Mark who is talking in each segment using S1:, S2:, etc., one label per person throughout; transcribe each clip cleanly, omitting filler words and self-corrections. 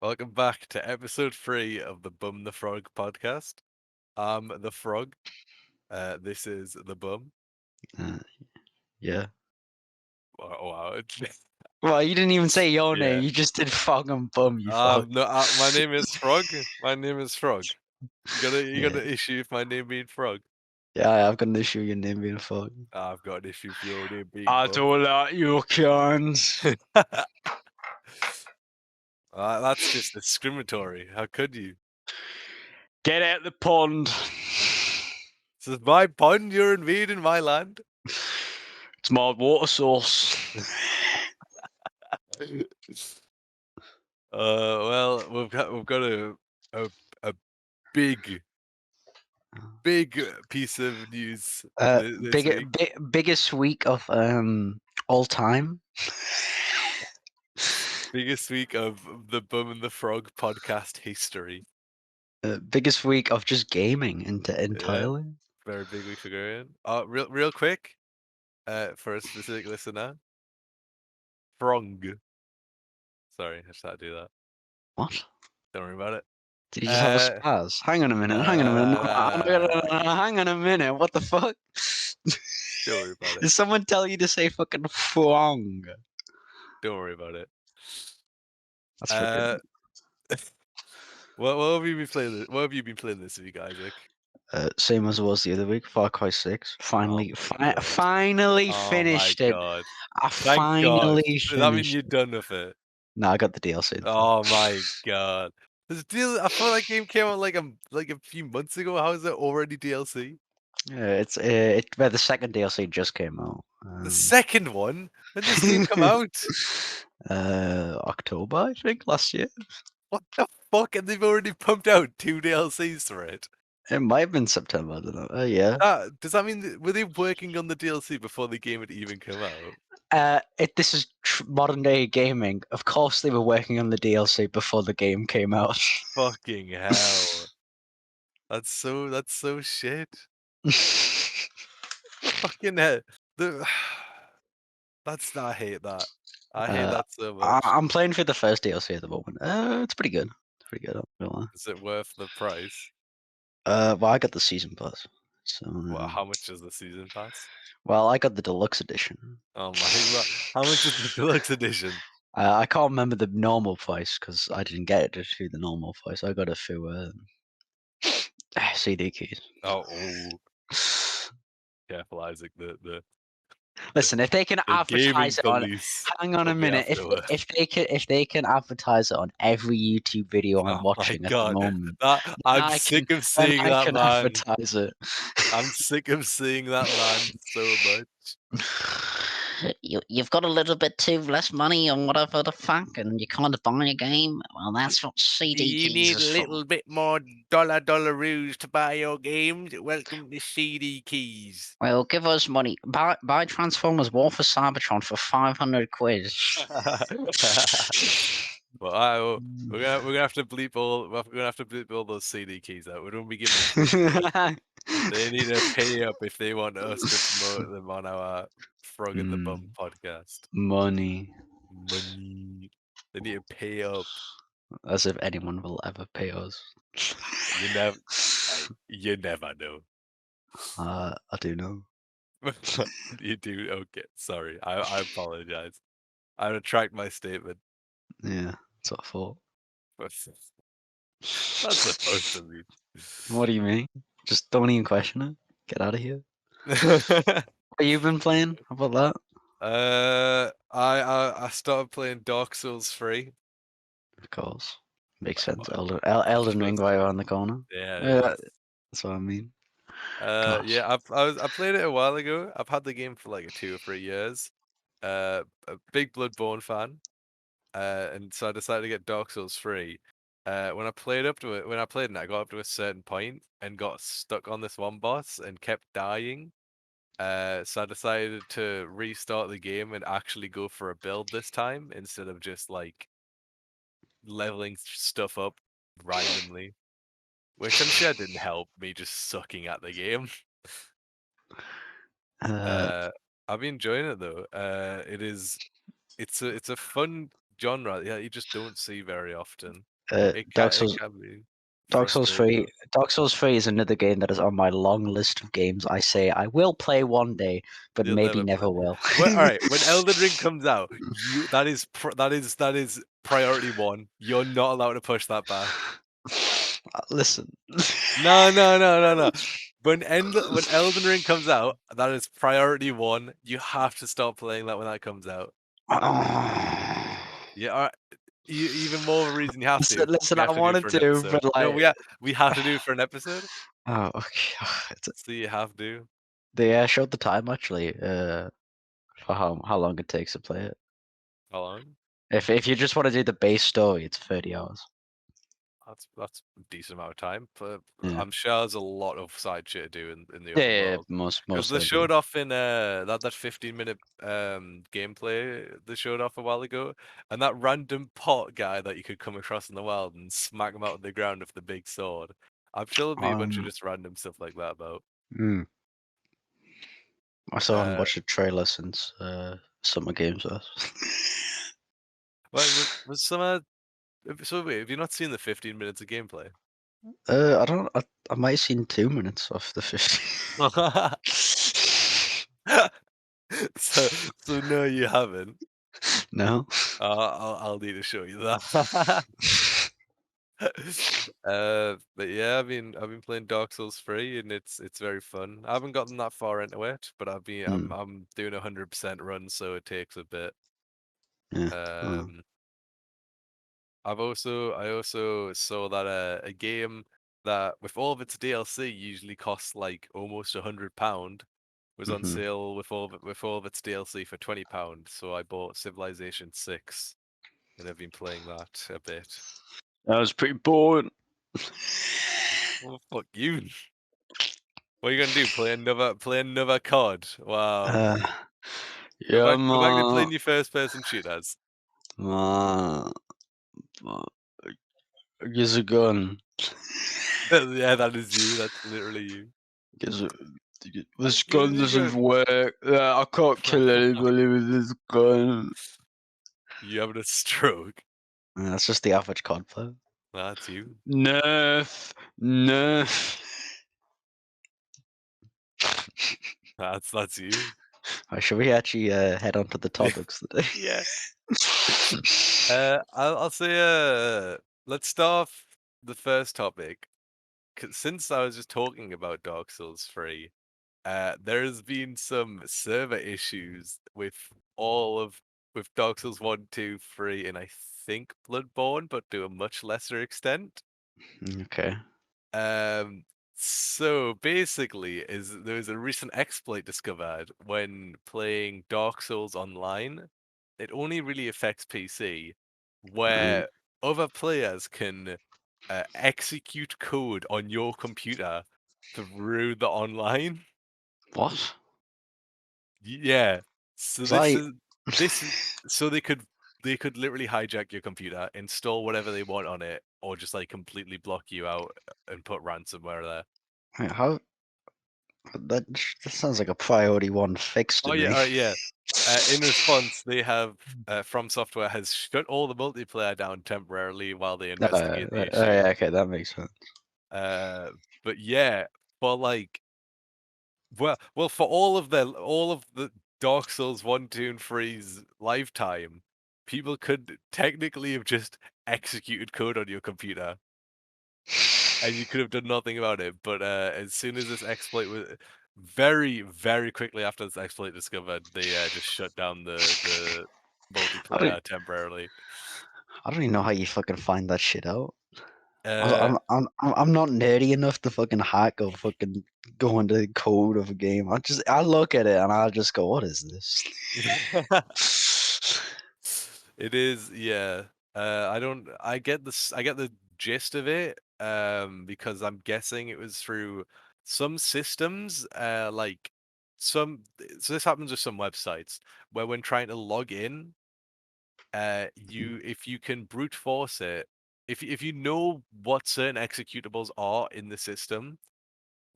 S1: Welcome back to episode 3 of the Bum the Frog podcast. I'm the frog. This is the bum.
S2: Yeah.
S1: Wow.
S2: Well, you didn't even say your
S1: Yeah.
S2: name. You just did Frog and Bum, you fuck.
S1: No, my name is Frog. My name is Frog. You got
S2: Yeah.
S1: an issue with my name being Frog.
S2: Yeah, I've got an issue with your name being a fuck.
S1: I've got an issue with your name being
S2: I
S1: Bum.
S2: don't like your cans.
S1: That's just discriminatory. How could you?
S2: Get out the pond.
S1: This is my pond. You're invading my land.
S2: It's my water source.
S1: Well, we've got a big piece of news this week.
S2: Biggest week of all time.
S1: Biggest week of the Bum and the Frog podcast history.
S2: Biggest week of just gaming entirely.
S1: Very big week for going. Real quick, for a specific listener, Frog. Sorry, I just had to do that.
S2: What?
S1: Don't worry about it.
S2: Did you just have a spaz? Hang on a minute. Hang on a minute. What the fuck?
S1: Don't worry about it.
S2: Did someone tell you to say fucking frong?
S1: Don't worry about it.
S2: That's fucking.
S1: What have you been playing? What have you been playing this week, Isaac?
S2: Same as it was the other week. Far Cry 6. Finally,
S1: God.
S2: finally
S1: Oh
S2: finished
S1: my
S2: it.
S1: God.
S2: I
S1: Thank
S2: finally
S1: God.
S2: finished.
S1: Does that mean you're done with it?
S2: No, I got the DLC.
S1: Oh my God. This deal, I thought that game came out like a few months ago. How is it already DLC?
S2: Yeah, it's well, the second DLC just came out.
S1: The second one? When did this game come out?
S2: October, I think, last year.
S1: What the fuck? And they've already pumped out 2 DLCs for it.
S2: It might have been September. I don't know. Yeah.
S1: Does that mean were they working on the DLC before the game had even come out?
S2: This is modern day gaming. Of course, they were working on the DLC before the game came out.
S1: Fucking hell. That's so shit. Fucking hell. I hate that. I hate that so much.
S2: I'm playing for the first DLC at the moment. It's pretty good. It's pretty good.
S1: Is it worth the price?
S2: Well, I got the season pass. So.
S1: Well, how much is the season pass?
S2: Well, I got the deluxe edition.
S1: Oh my God. How much is the deluxe edition?
S2: I can't remember the normal price because I didn't get it through the normal price. I got it through CD keys.
S1: Oh. Careful, Isaac.
S2: Listen, if they can advertise it on, hang on a minute. If they can advertise it on every YouTube video I'm watching at the moment,
S1: I'm sick of seeing that man.
S2: Advertise it.
S1: I'm sick of seeing that man so much.
S3: You've got a little bit too less money on whatever the fuck, and you can't buy a game. Well, that's what CD
S1: You
S3: keys
S1: need
S3: is
S1: a little bit more dollaroos to buy your games. Welcome to CD keys.
S3: Well, give us money. Buy Transformers War for Cybertron for 500 quid.
S1: Well, we're gonna have to bleep all those CD keys out. We don't be giving. They need to pay up if they want us to promote them on our Frog and the Bum podcast.
S2: Money.
S1: They need to pay up.
S2: As if anyone will ever pay us.
S1: You never know.
S2: I do know.
S1: You do? Okay, sorry. I apologize. I retract my statement.
S2: Yeah, that's what I thought.
S1: That's supposed to be.
S2: What do you mean? Just don't even question it. Get out of here. What you've been playing? How about
S1: that? I started playing Dark Souls 3.
S2: Of course. Makes sense. Elden Ring right around the corner.
S1: Yeah,
S2: that's what I mean.
S1: Yeah, I played it a while ago. I've had the game for like 2 or 3 years. A big Bloodborne fan. And so I decided to get Dark Souls 3. When I played it, I got up to a certain point and got stuck on this one boss and kept dying. So I decided to restart the game and actually go for a build this time instead of just like leveling stuff up randomly, which I'm sure didn't help me just sucking at the game. I've been enjoying it though. It's a fun genre. Yeah, you just don't see very often.
S2: Dark
S1: It
S2: Souls.
S1: can be
S2: Dark Souls
S1: frustrating.
S2: 3. Dark Souls 3 is another game that is on my long list of games. I say I will play one day, but
S1: You'll
S2: maybe
S1: never play.
S2: never will.
S1: Well, all right. When Elden Ring comes out, that is priority one. You're not allowed to push that back.
S2: Listen.
S1: No, no, no, no, no. When Elden Ring comes out, that is priority one. You have to stop playing that when that comes out. Yeah, all right. Even more of a reason you have to.
S2: Listen,
S1: We have
S2: I
S1: to do it
S2: wanted
S1: for an
S2: to,
S1: episode.
S2: but
S1: No,
S2: like,
S1: we have to do it for an episode.
S2: oh, okay.
S1: So you have to.
S2: They showed the time actually, for how long it takes to play it.
S1: How long?
S2: If you just want to do the base story, it's 30 hours.
S1: That's a decent amount of time, but
S2: Yeah.
S1: I'm sure there's a lot of side shit to do in the
S2: Yeah,
S1: open
S2: yeah,
S1: world. Because
S2: most
S1: they
S2: certainly.
S1: showed off in that 15-minute gameplay they showed off a while ago, and that random pot guy that you could come across in the wild and smack him out of the ground with the big sword. I'm sure there'll be a bunch of just random stuff like that about.
S2: I still haven't
S1: Uh,
S2: watched a trailer since Summer Games Fest.
S1: well, was some so wait, have you not seen the 15 minutes of gameplay?
S2: I don't. I might have seen 2 minutes off the 50.
S1: So no, you haven't.
S2: No.
S1: I'll need to show you that. But yeah, I've been playing Dark Souls 3 and it's very fun. I haven't gotten that far into it, but I'm doing 100% run, so it takes a bit.
S2: Yeah.
S1: Um, I also saw that a game that with all of its DLC usually costs like almost £100 was on sale with all of its DLC for £20. So I bought Civilization 6 and I've been playing that a bit.
S2: That was pretty boring.
S1: Well, fuck you. What are you gonna do? Play another COD? Wow.
S2: Yeah,
S1: Go back to
S2: man.
S1: playing your first person shooters.
S2: Man. Gives a gun.
S1: Yeah, that is you. That's literally you.
S2: Gives a. This
S1: Give
S2: gun
S1: us a
S2: doesn't
S1: gun.
S2: work. I can't kill anybody with this gun.
S1: You having a stroke?
S2: That's just the average COD player.
S1: That's you.
S2: Nerf. Nerf.
S1: That's you.
S2: Should we actually head on to the topics today?
S1: Yeah. I'll say let's start off the first topic. Since I was just talking about Dark Souls 3, there's been some server issues with all of with Dark Souls 1, 2, 3, and I think Bloodborne, but to a much lesser extent.
S2: Okay.
S1: So basically, there was a recent exploit discovered when playing Dark Souls online. It only really affects PC, where other players can execute code on your computer through the online.
S2: What?
S1: Yeah. So
S2: Like,
S1: this is so they could literally hijack your computer, install whatever they want on it, or just like completely block you out and put ransomware there.
S2: how that sounds like a priority one fix to
S1: Oh
S2: me.
S1: yeah, yeah. In response, they have From Software has shut all the multiplayer down temporarily while they investigate the issue.
S2: Yeah, okay, that makes sense.
S1: But yeah, for like well, for all of the Dark Souls 1, 2, and 3's lifetime, people could technically have just executed code on your computer, and you could have done nothing about it. But as soon as this exploit was very, very quickly after this exploit discovered, they just shut down the
S2: I don't,
S1: multiplayer temporarily.
S2: I don't even know how you fucking find that shit out.
S1: Uh,
S2: I'm not nerdy enough to fucking hack or fucking go into the code of a game. I look at it and I'll just go, what is this?
S1: It is, yeah. I get I get the gist of it, because I'm guessing it was through some systems, like so this happens with some websites where when trying to log in, if you can brute force it, if you know what certain executables are in the system,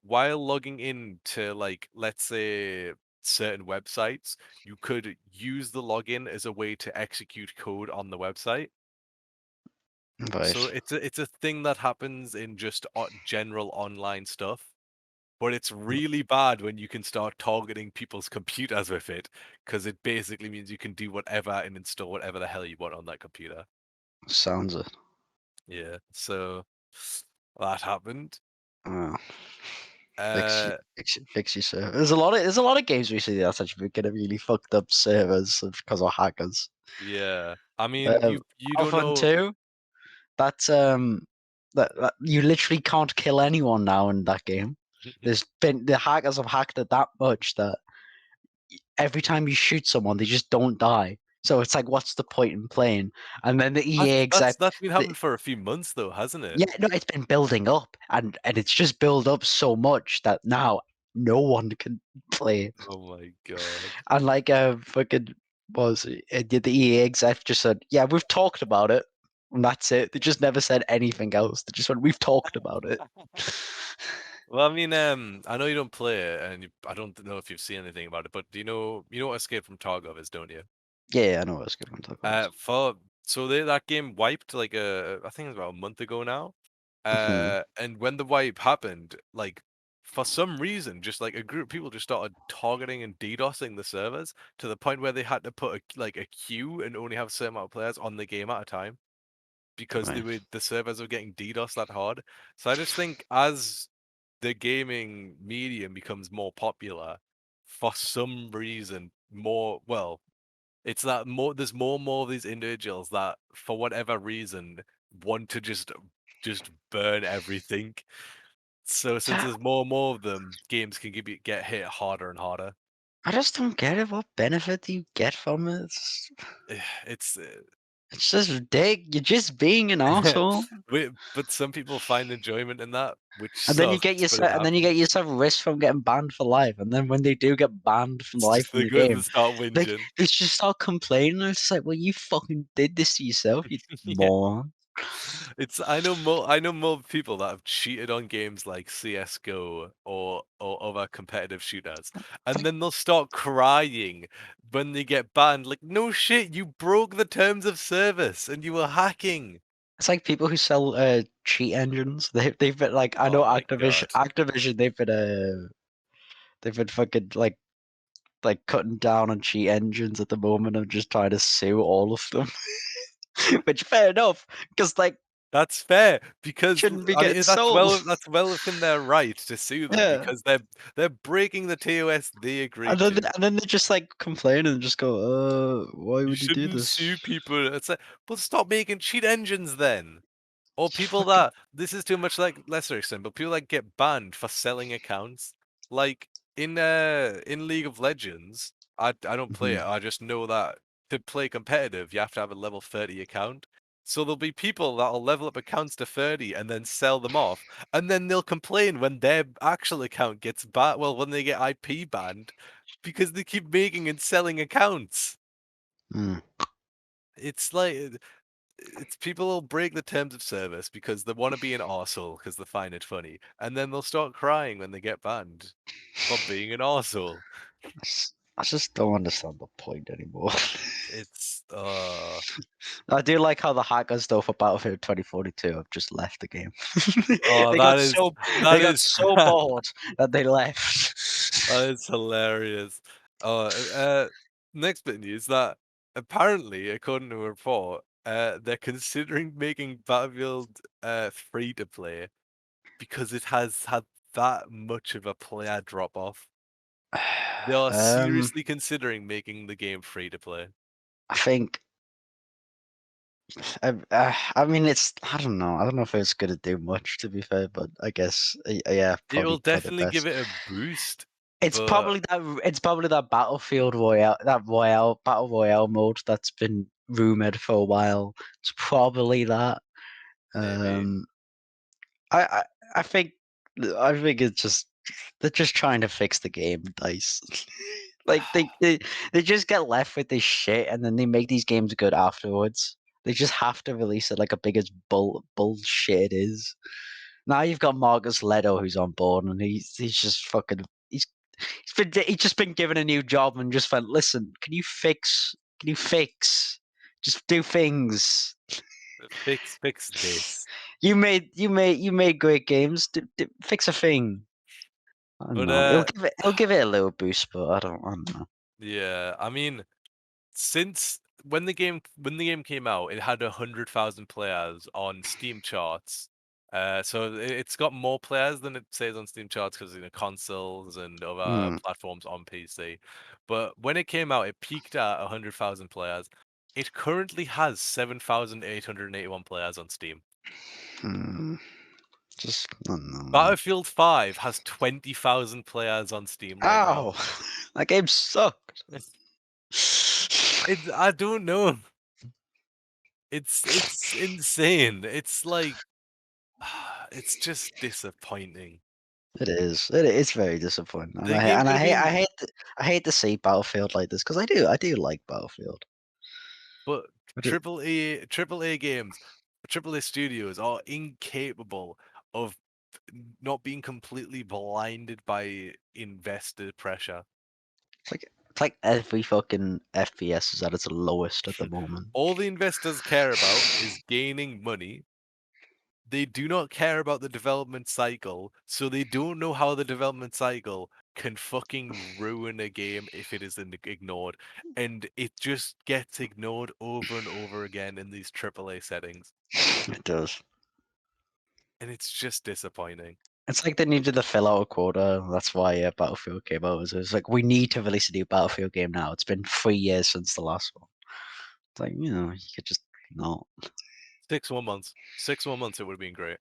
S1: while logging in to like let's say certain websites, you could use the login as a way to execute code on the website. So
S2: Right.
S1: it's a thing that happens in just general online stuff, but it's really bad when you can start targeting people's computers with it, because it basically means you can do whatever and install whatever the hell you want on that computer.
S2: Sounds it.
S1: Yeah, so that happened.
S2: Oh.
S1: Uh,
S2: Fix your server. There's a lot of games recently that's actually getting really fucked up servers because of hackers.
S1: yeah. I mean, you don't
S2: Alpha
S1: know.
S2: 2, that's that you literally can't kill anyone now in that game. The hackers have hacked it that much that every time you shoot someone, they just don't die. So it's like, what's the point in playing? And then the EA exec,
S1: That's been
S2: the,
S1: happening for a few months though, hasn't it?
S2: yeah, no, it's been building up, and it's just built up so much that now no one can play.
S1: Oh my god.
S2: And like fucking the EA exec just said, yeah, we've talked about it, and that's it. They just never said anything else. They just went, we've talked about it.
S1: Well, I mean, I know you don't play it, and I don't know if you've seen anything about it, but do you know what Escape from Tarkov is, don't you?
S2: Yeah, I know what I was going to talk about.
S1: That game wiped like I think it was about a month ago now.
S2: Mhm.
S1: And when the wipe happened, like for some reason, just like a group of people just started targeting and DDoSing the servers to the point where they had to put like a queue and only have a certain amount of players on the game at a time because
S2: Right.
S1: the servers were getting DDoS that hard. So I just think as the gaming medium becomes more popular, for some reason, it's that there's more and more of these individuals that, for whatever reason, want to just burn everything. So since there's more and more of them, games can get hit harder and harder.
S2: I just don't get it. What benefit do you get from it?
S1: It's
S2: It's just ridiculous. You're just being an asshole.
S1: but some people find enjoyment in that, which
S2: And then you
S1: sucks,
S2: get
S1: but it
S2: yourself, and then you get
S1: happens.
S2: yourself risk from getting banned for life. And then when they do get banned from
S1: It's
S2: life
S1: just
S2: from
S1: they
S2: the
S1: go and
S2: game,
S1: start
S2: like
S1: whinging.
S2: they just start complaining. And it's like, well, you fucking did this to yourself, you
S1: Yeah.
S2: moron.
S1: I know more people that have cheated on games like CS:GO or other competitive shooters,
S2: It's
S1: and
S2: like
S1: then they'll start crying when they get banned. Like, no shit, you broke the terms of service and you were hacking.
S2: it's like people who sell cheat engines. They've been like, I know
S1: Oh my god.
S2: Activision. They've been fucking like cutting down on cheat engines at the moment and just trying to sue all of them. Which fair enough, because like
S1: That's fair because
S2: shouldn't be
S1: I
S2: getting
S1: mean
S2: sold.
S1: that's well within their right to sue them
S2: Yeah.
S1: because they're breaking the TOS they agreed
S2: And then
S1: to.
S2: and then they just like complain and just go, why
S1: You
S2: would you do
S1: shouldn't
S2: this?
S1: sue people. It's like, but stop making cheat engines then. Or
S2: Just
S1: people
S2: fucking
S1: that this is too much like lesser extent, but people that get banned for selling accounts. Like in League of Legends, I don't play it.
S2: Mhm.
S1: I just know that to play competitive, you have to have a level 30 account. So there'll be people that'll level up accounts to 30 and then sell them off, and then they'll complain when their actual account gets banned. Well, when they get IP banned, because they keep making and selling accounts.
S2: Mm.
S1: It's like it's people will break the terms of service because they want to be an arsehole because they find it funny, and then they'll start crying when they get banned for being an arsehole.
S2: I just don't understand the point anymore.
S1: It's
S2: I do like how the hackers though for Battlefield 2042 have just left the game.
S1: oh
S2: they got
S1: that is
S2: so bored that they left.
S1: that is hilarious. Oh, next bit of news that apparently, according to a report, they're considering making Battlefield free to play because it has had that much of a player drop off. They are
S2: um,
S1: seriously considering making the game free to play.
S2: I think. I mean, I don't know. I don't know if it's gonna do much, to be fair, but I guess, yeah,
S1: It will
S2: probably for the
S1: definitely give
S2: best.
S1: it a boost,
S2: It's
S1: but
S2: probably that Battlefield Royale, Battle Royale mode that's been rumored for a while. It's probably that.
S1: maybe.
S2: Um, I I, I think it's just they're just trying to fix the game, Dice. Like they just get left with this shit, and then they make these games good afterwards. They just have to release it like a big as bullshit it is. Now you've got Marcus Leto who's on board, and he's just fucking he's just been given a new job and just went, listen, can you fix? Just do things.
S1: Fix this.
S2: You made great games. Fix a thing. I don't
S1: But
S2: know. It'll give it a little boost, but I don't know.
S1: yeah, I mean, since when the game came out, it had 100,000 players on Steam charts. So it's got more players than it says on Steam charts because consoles and other
S2: Hmm.
S1: platforms on PC. But when it came out, it peaked at 100,000 players. It currently has 7,881 players on Steam.
S2: Hmm. Just I don't know, man.
S1: Battlefield 5 has 20,000 players on Steam right now.
S2: Ow! That game sucked.
S1: I don't know. It's insane. It's like it's just disappointing.
S2: It is. It's very disappointing, and
S1: The
S2: I
S1: game
S2: and
S1: could
S2: I
S1: have
S2: hate I
S1: been,
S2: hate I hate to see Battlefield like this because I do like Battlefield.
S1: but
S2: I do.
S1: triple A games, triple A studios are incapable of not being completely blinded by investor pressure.
S2: It's like every fucking FPS is at its lowest at the moment.
S1: All the investors care about is gaining money. They do not care about the development cycle, so they don't know how the development cycle can fucking ruin a game if it is ignored. And it just gets ignored over and over again in these AAA settings.
S2: It does.
S1: And it's just disappointing.
S2: It's like they needed to fill out a quota. That's why Battlefield came out. It's like we need to release a new Battlefield game now. It's been 3 years since the last one. It's like you could just not.
S1: 6 more months. 6 more months, it would have been great.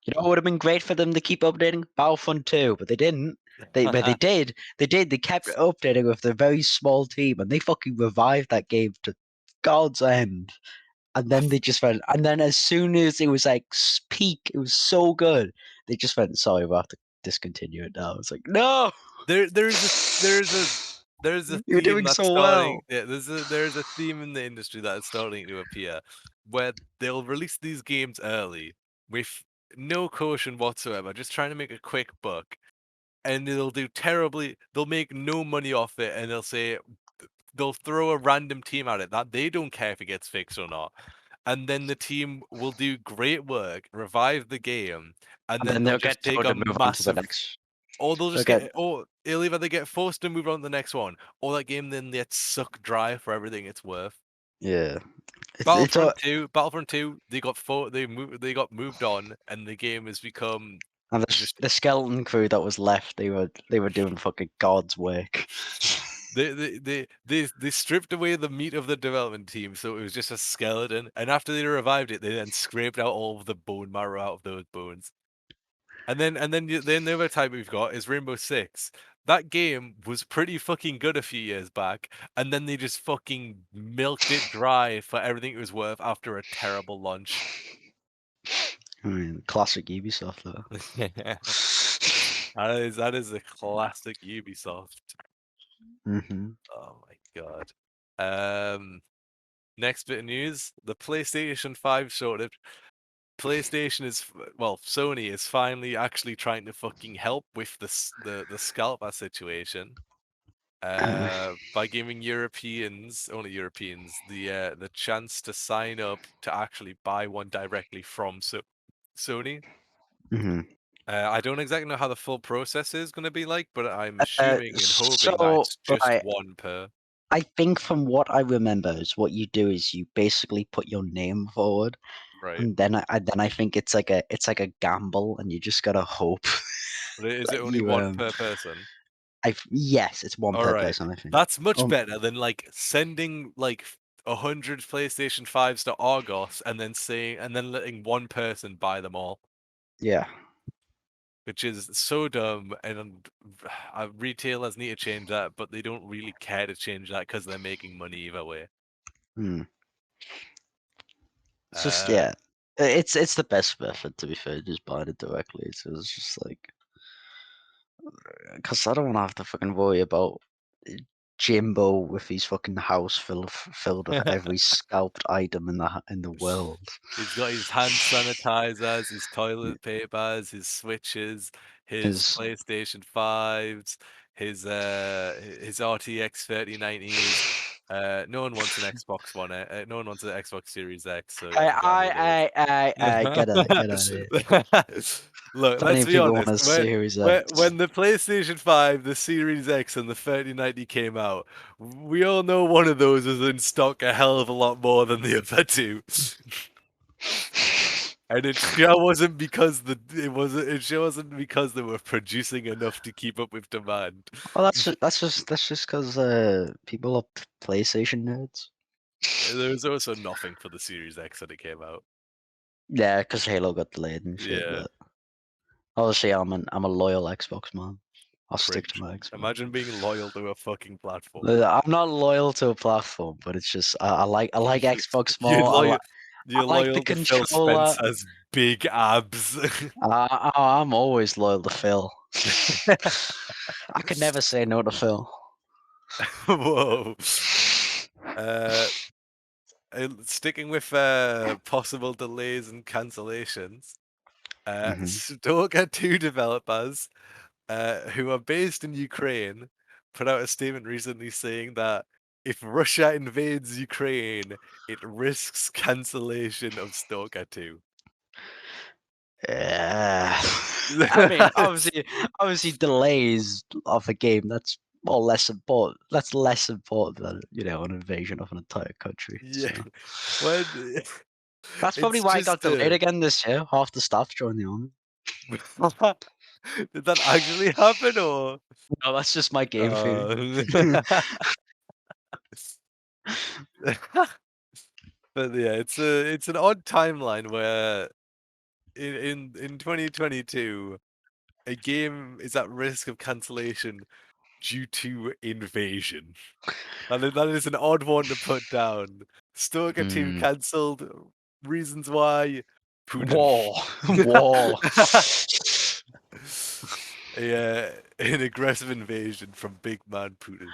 S2: You know, it would have been great for them to keep updating Battlefront 2, but they didn't. But they did. They did. They kept updating with a very small team, and they fucking revived that game to God's end. And then they just went. And then as soon as it was like peak, it was so good. They just went. Sorry, we have to discontinue it now. It's like no,
S1: There's a there's a there's a
S2: you're
S1: theme
S2: doing
S1: that's
S2: so
S1: starting.
S2: well.
S1: Yeah, there's a theme in the industry that is starting to appear, where they'll release these games early with no caution whatsoever, just trying to make a quick buck, and they'll do terribly. They'll make no money off it, and they'll throw a random team at it that they don't care if it gets fixed or not. And then the team will do great work, revive the game, and
S2: And
S1: then
S2: then
S1: they'll
S2: they'll
S1: just
S2: get
S1: take
S2: told
S1: a
S2: to move on to the
S1: massive,
S2: next.
S1: or they'll
S2: They'll
S1: just
S2: get.
S1: or it'll either they get forced to move on to the next one, or that game then gets sucked dry for everything it's worth.
S2: Yeah. It's all.
S1: Battlefront 2, they got moved on, and the game has become
S2: And
S1: just
S2: the skeleton crew that was left, they were doing fucking God's work.
S1: they stripped away the meat of the development team, so it was just a skeleton. And after they revived it, they then scraped out all of the bone marrow out of those bones. Then the other type we've got is Rainbow Six. That game was pretty fucking good a few years back, and then they just fucking milked it dry for everything it was worth after a terrible launch.
S2: I mean, classic Ubisoft though.
S1: That is a classic Ubisoft.
S2: Hmm.
S1: Oh my god. Next bit of news: the PlayStation 5 shortage. Sony is finally actually trying to fucking help with the scalper situation. By giving only Europeans, the chance to sign up to actually buy one directly from Sony.
S2: Hmm.
S1: I don't exactly know how the full process is going to be like, but I'm assuming and hoping that
S2: So
S1: it's just
S2: right,
S1: one per.
S2: I think from what I remember is what you do is you basically put your name forward,
S1: Right.
S2: and then I think it's like a gamble, and you just gotta hope
S1: But is it
S2: that
S1: only
S2: you
S1: one per person?
S2: yes, it's one
S1: All
S2: per
S1: right.
S2: person. I think.
S1: That's much
S2: Um,
S1: better than like sending like 100 PlayStation 5s to Argos and then letting one person buy them all,
S2: yeah.
S1: which is so dumb. And retailers need to change that, but they don't really care to change that because they're making money either way.
S2: Hmm. It's just
S1: Uh,
S2: yeah. It's the best method to be fair. Just buying it directly. It's just like because I don't want to have to fucking worry about Jimbo with his fucking house filled with every scalped item in the world.
S1: He's got his hand sanitizers, his toilet papers, his switches, his
S2: Is
S1: PlayStation 5s, his RTX 3090s. No one wants an Xbox One. No one wants an Xbox Series X, so he
S2: I
S1: hasn't got any of those.
S2: get out of here.
S1: Look,
S2: Plenty
S1: let's
S2: of
S1: be
S2: people want
S1: honest.
S2: a Series X.
S1: When the PlayStation 5, the Series X, and the 3090 came out, we all know one of those was in stock a hell of a lot more than the other two. And it sure wasn't because it sure wasn't because they were producing enough to keep up with demand.
S2: Well, that's just because people are PlayStation nerds.
S1: There was also nothing for the Series X when it came out.
S2: Yeah, because Halo got delayed and shit.
S1: Yeah,
S2: But obviously, I'm a loyal Xbox man. I'll stick to
S1: cringe.
S2: my Xbox.
S1: Imagine being loyal to a fucking platform.
S2: I'm not loyal to a platform, but it's just I like Xbox
S1: You're
S2: more.
S1: loyal.
S2: I
S1: You're
S2: like the
S1: loyal to Phil
S2: controller.
S1: Spencer's big abs.
S2: I'm always loyal to Phil. I could never say no to Phil.
S1: Whoa. Sticking with possible delays and cancellations.
S2: Mhm.
S1: Stalker 2 developers, who are based in Ukraine, put out a statement recently saying that if Russia invades Ukraine, it risks cancellation of Stalker 2.
S2: Yeah. I mean, obviously, delays of a game that's more or less important. That's less important than an invasion of an entire country.
S1: Yeah.
S2: So
S1: When
S2: that's probably
S1: it's
S2: why it got
S1: just
S2: delayed again this year. Half the staff joined the army.
S1: did that actually happen or
S2: No, that's just my game theory.
S1: But yeah, it's an odd timeline where in 2022 a game is at risk of cancellation due to invasion. And that is an odd one to put down. Stalker 2
S2: Mm.
S1: cancelled. Reasons why? Putin.
S2: War, war.
S1: Yeah, an aggressive invasion from big man Putin.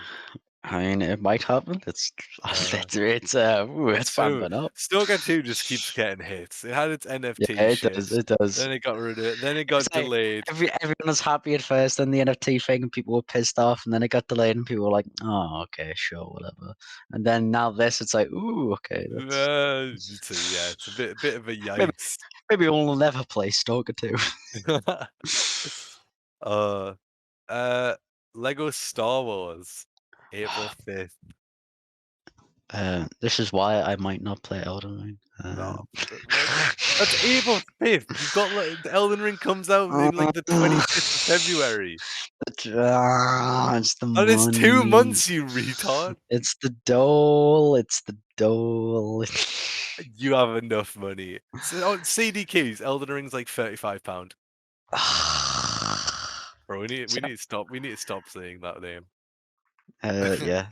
S2: I mean, it might happen. It's it's
S1: It's true.
S2: ramping up.
S1: Stalker 2 just keeps getting hits. It had its
S2: Yeah,
S1: NFT
S2: it
S1: shit.
S2: does. It does.
S1: Then it got rid of it. Then it
S2: It's
S1: got
S2: like
S1: delayed.
S2: everyone was happy at first, then the NFT thing, and people were pissed off, and then it got delayed, and people were like, "Oh, okay, sure, whatever." And then now this, it's like, "Ooh, okay,
S1: Yeah, it's a bit of a
S2: maybe
S1: yikes.
S2: we'll never play Stalker 2."
S1: uh, Lego Star Wars, April 5th.
S2: This is why I might not play Elden Ring.
S1: No, that's April 5th. You've got the Elden Ring comes out in like the 25th of February.
S2: It's the
S1: That is 2
S2: money.
S1: months, you retard.
S2: It's the dole. It's the dole.
S1: You have enough money. CD keys, Elden Ring's like £35. Bro, we need to stop. We need to stop saying that name.
S2: Yeah.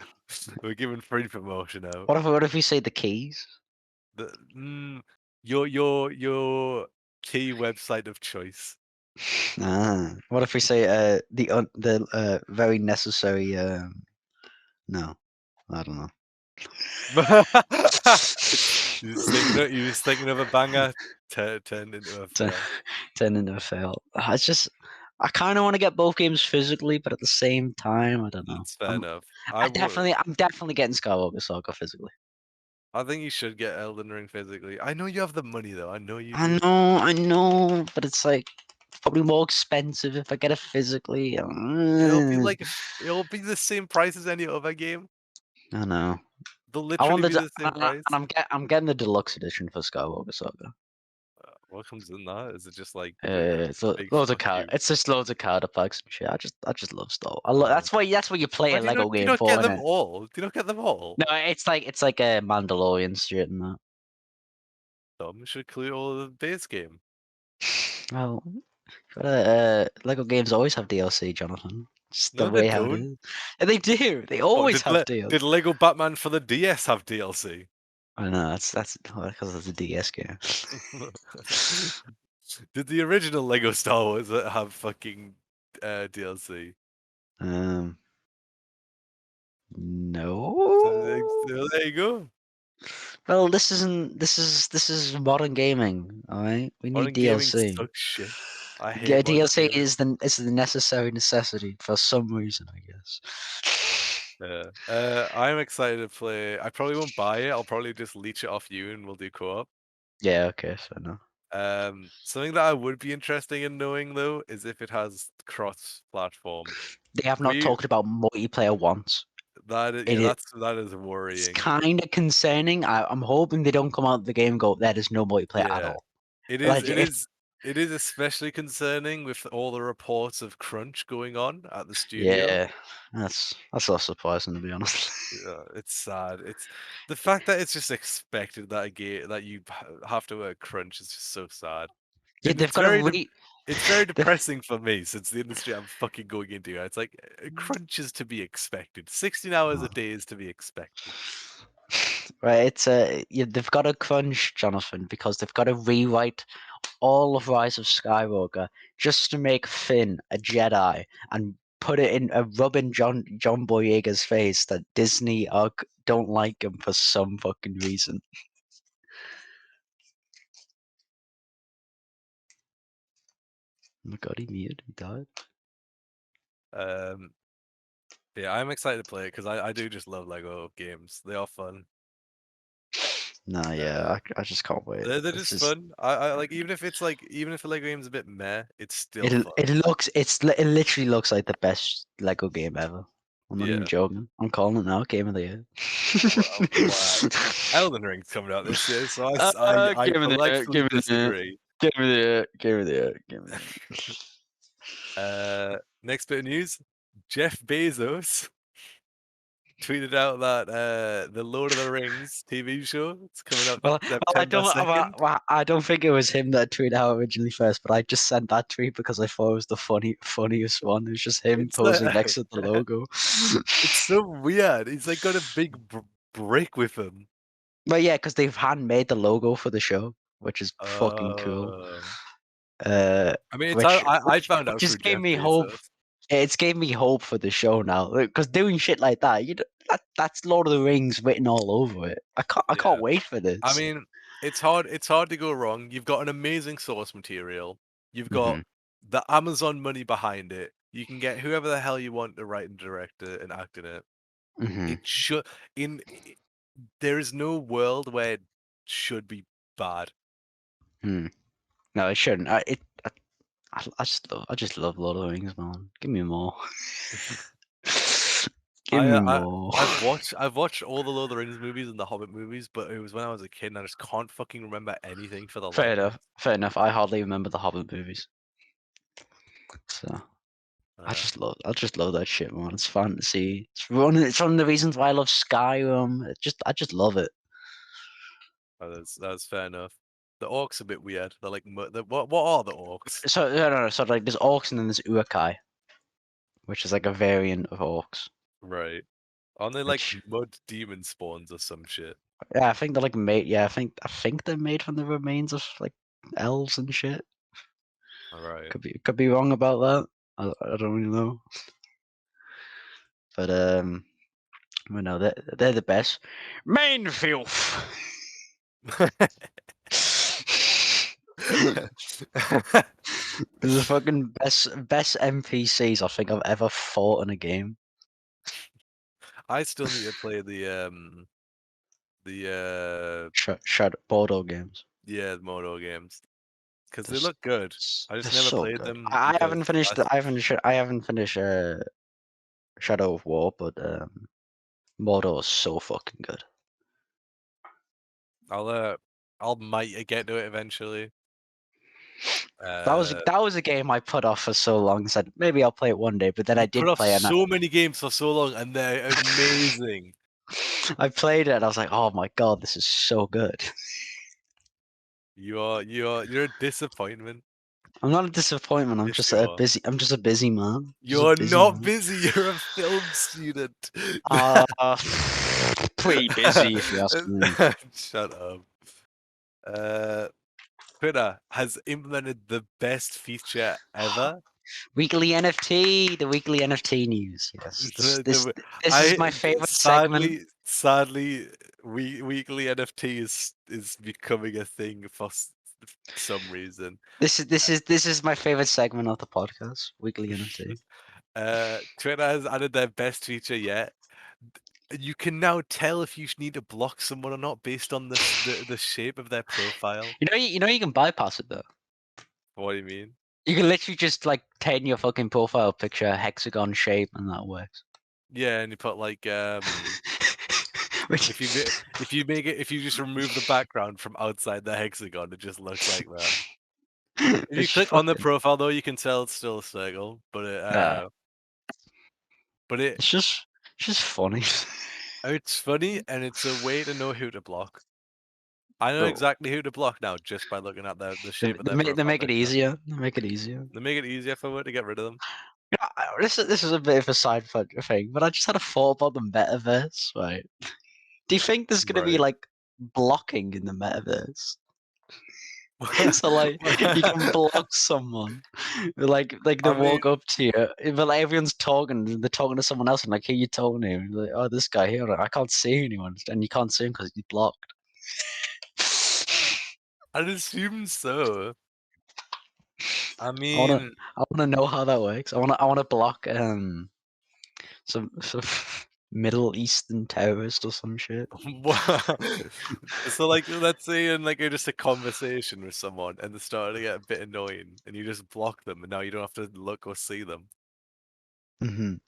S1: We're giving free promotion out.
S2: What if we say the keys?
S1: Your key website of choice.
S2: What if we say the very necessary no, I don't know.
S1: You was thinking of a banger, turned into a fail.
S2: Turn into a fail. It's just I kind of want to get both games physically, but at the same time, I don't know.
S1: It's fair enough.
S2: I'm definitely getting Skywalker Saga physically.
S1: I think you should get Elden Ring physically. I know you have the money though. I know you do.
S2: I know, but it's like probably more expensive if I get it physically.
S1: It'll be the same price as any other game.
S2: I know.
S1: They'll literally be the same price.
S2: And I'm getting the deluxe edition for Skywalker Saga.
S1: What comes in that? Is it just like
S2: It's loads of card. It's just loads of card packs and shit. I just love Star Wars. That's what you play a Lego game for.
S1: Do you not get them all? Do you not get them all?
S2: No, it's like a Mandalorian shit and that.
S1: Some should include all of the base game.
S2: Well, Lego games always have DLC, Jonathan. It's the
S1: No,
S2: way
S1: they
S2: how it
S1: don't.
S2: is. And they do. They always have DLC.
S1: Did Lego Batman for the DS have DLC?
S2: I know that's because it's a DS game.
S1: Did the original Lego Star Wars have fucking DLC?
S2: No.
S1: So there you go.
S2: Well, this is modern gaming. All right, we need
S1: Modern gaming
S2: DLC.
S1: sucks shit. I hate
S2: Yeah,
S1: modern
S2: DLC
S1: gaming.
S2: is the necessary necessity for some reason, I guess.
S1: Yeah. I'm excited to play. I probably won't buy it. I'll probably just leech it off you, and we'll do co-op.
S2: Yeah, okay, so no.
S1: Something that I would be interested in knowing though is if it has cross-platform.
S2: They have not
S1: We
S2: talked about multiplayer once.
S1: that is,
S2: It
S1: yeah,
S2: is
S1: that is
S2: it's
S1: worrying.
S2: kind of concerning. I'm hoping they don't come out of the game and go, there is no multiplayer at
S1: Yeah,
S2: all.
S1: it is.
S2: Like
S1: It
S2: if
S1: is. It is especially concerning with all the reports of crunch going on at the studio.
S2: yeah, that's not surprising to be honest.
S1: Yeah, it's sad. It's the fact that it's just expected that a game that you have to work crunch is just so sad,
S2: Yeah,
S1: and
S2: they've got to
S1: it's very
S2: the-
S1: depressing for me since the industry I'm fucking going into. It's like crunch is to be expected. 16 hours a day is to be expected.
S2: right. It's yeah, they've got to crunch, Jonathan, because they've got to rewrite all of Rise of Skywalker just to make Finn a Jedi and put it in a rubbing John Boyega's face that Disney don't like him for some fucking reason. Oh my god, he muted. He died.
S1: Um, yeah, I'm excited to play it because I do just love Lego games. They are fun.
S2: No, yeah,
S1: Uh,
S2: I just can't wait.
S1: they're
S2: It's
S1: just
S2: just
S1: fun. I like even if it's like even if the Lego game's a bit meh, it's still
S2: it.
S1: fun.
S2: It literally looks like the best Lego game ever. I'm not even
S1: Yeah.
S2: joking. I'm calling it now. Game of the year.
S1: Wow. Elden Ring's coming out this year, so I
S2: Game of the year.
S1: politely
S2: Game of the year.
S1: disagree.
S2: Game of the year. Game of the year. Game of the year.
S1: Next bit of news: Jeff Bezos tweeted out that the Lord of the Rings TV show it's coming out
S2: Well,
S1: September 2nd.
S2: I don't think it was him that tweeted out originally first, but I just sent that tweet because I thought it was the funniest one. It was just him
S1: It's
S2: posing next to the logo.
S1: it's so weird. He's like got a big brick with him.
S2: But yeah, because they've handmade the logo for the show, which is fucking cool.
S1: Uh,
S2: Uh,
S1: I mean, it's
S2: which
S1: I found out
S2: just
S1: through
S2: gave
S1: Jeff
S2: me hope.
S1: Bezos.
S2: It's gave me hope for the show now, because doing shit like that, that's Lord of the Rings written all over it. I
S1: Yeah.
S2: can't wait for this.
S1: I mean, it's hard to go wrong. You've got an amazing source material. You've got
S2: Mhm.
S1: the Amazon money behind it. You can get whoever the hell you want to write and direct it and act in it.
S2: Mhm.
S1: It should there is no world where it should be bad.
S2: Hmm. No, it shouldn't. I just love Lord of the Rings, man. Give me more. Give me more.
S1: I've watched all the Lord of the Rings movies and the Hobbit movies, but it was when I was a kid and I just can't fucking remember anything for the
S2: Fair
S1: life of me.
S2: enough. Fair enough. I hardly remember the Hobbit movies, so I
S1: Uh,
S2: just love that shit, man. It's fantasy. It's one of the reasons why I love Skyrim. I just love it.
S1: that's fair enough. The orcs are a bit weird. They're like what are the orcs?
S2: So no. So like, there's orcs and then there's Urukai, which is like a variant of orcs.
S1: Right. Aren't they like
S2: Which
S1: mud demon spawns or some shit?
S2: yeah, I think they're like made. Yeah, I think they're made from the remains of like elves and shit.
S1: Alright.
S2: Could be wrong about that. I don't really know. But well, no, they're the best. Main filth. This is the fucking best NPCs I think I've ever fought in a game.
S1: I still need to play the
S2: Bordeaux games.
S1: yeah, the Moto games. Because
S2: They're,
S1: they look good. I
S2: they're
S1: just never
S2: so
S1: played
S2: good.
S1: them
S2: I
S1: because
S2: haven't finished. I haven't finished. Shadow of War, but Mordor is so fucking good.
S1: I'll might get to it eventually.
S2: That was a game I put off for so long. Said maybe I'll play it one day, but then I
S1: You put
S2: did
S1: off
S2: play it.
S1: so many games for so long and they're amazing.
S2: I played it and I was like, oh my god, this is so good.
S1: You're a disappointment.
S2: I'm not a disappointment.
S1: Yes, you are.
S2: I'm just a busy man. Just a
S1: You're
S2: busy
S1: not
S2: man.
S1: busy. You're a film student.
S2: Pretty busy if you ask me.
S1: Shut up. Twitter has implemented the best feature ever.
S2: Weekly NFT, the weekly NFT news. Yes, this is my favorite segment.
S1: Sadly, weekly NFT is becoming a thing for some reason.
S2: This is my favorite segment of the podcast. Weekly NFT.
S1: Twitter has added their best feature yet. You can now tell if you need to block someone or not based on the shape of their profile.
S2: You can bypass it though.
S1: What do you mean?
S2: You can literally just like turn your fucking profile picture a hexagon shape, and that works.
S1: Yeah, and you put like
S2: Which-
S1: if you just remove the background from outside the hexagon, it just looks like that. If you
S2: It's
S1: click on the
S2: fucking-
S1: profile though, you can tell it's still a circle, but it
S2: it's just funny.
S1: it's funny and it's a way to know who to block. I know
S2: Well,
S1: exactly who to block now just by looking at the
S2: they,
S1: shape of
S2: they
S1: their
S2: make they
S1: profile
S2: make it
S1: picture.
S2: easier. They make it easier.
S1: They make it easier for me to get rid of them.
S2: This is a bit of a side thing, but I just had a thought about the metaverse. Right? Do you think there's gonna be
S1: Right.
S2: like blocking in the metaverse? So like you can block someone, like they
S1: I mean,
S2: walk up to you, but like everyone's talking, and they're talking to someone else, and like who you talking to? And like, oh, this guy here. Like, I can't see anyone, and you can't see him because he's blocked.
S1: I'd assume so. I
S2: I wanna
S1: mean,
S2: I wanna know how that works. I wanna block some Middle Eastern terrorist or some shit.
S1: so like let's say in like you're just a conversation with someone and they're starting to get a bit annoying and you just block them and now you don't have to look or see them.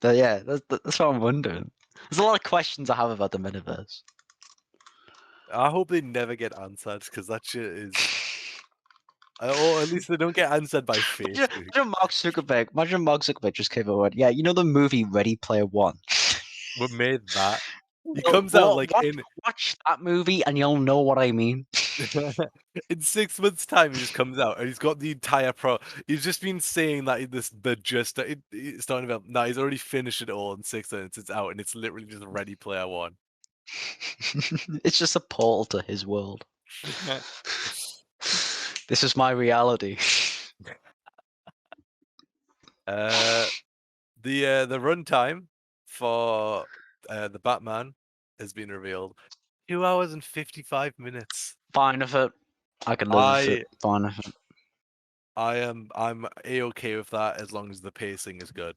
S2: But yeah, that's what I'm wondering. There's a lot of questions I have about the metaverse.
S1: I hope they never get answered because that shit is, or at least they don't get answered by Facebook.
S2: Imagine Mark Zuckerberg just came out. Yeah, you know the movie Ready Player One.
S1: We made that. He
S2: Well,
S1: comes out like
S2: watch that movie and you'll know what I mean.
S1: in 6 months' time. He just comes out and he's got the entire He's just been saying that it's starting about. No, he's already finished it all in 6 months. It's out and it's literally just Ready Player One.
S2: It's just a portal to his world. This is my reality.
S1: The runtime for the Batman has been revealed. 2 hours and 55 minutes.
S2: Fine with it. I can live with it. Fine with it.
S1: I'm a-okay with that as long as the pacing is good.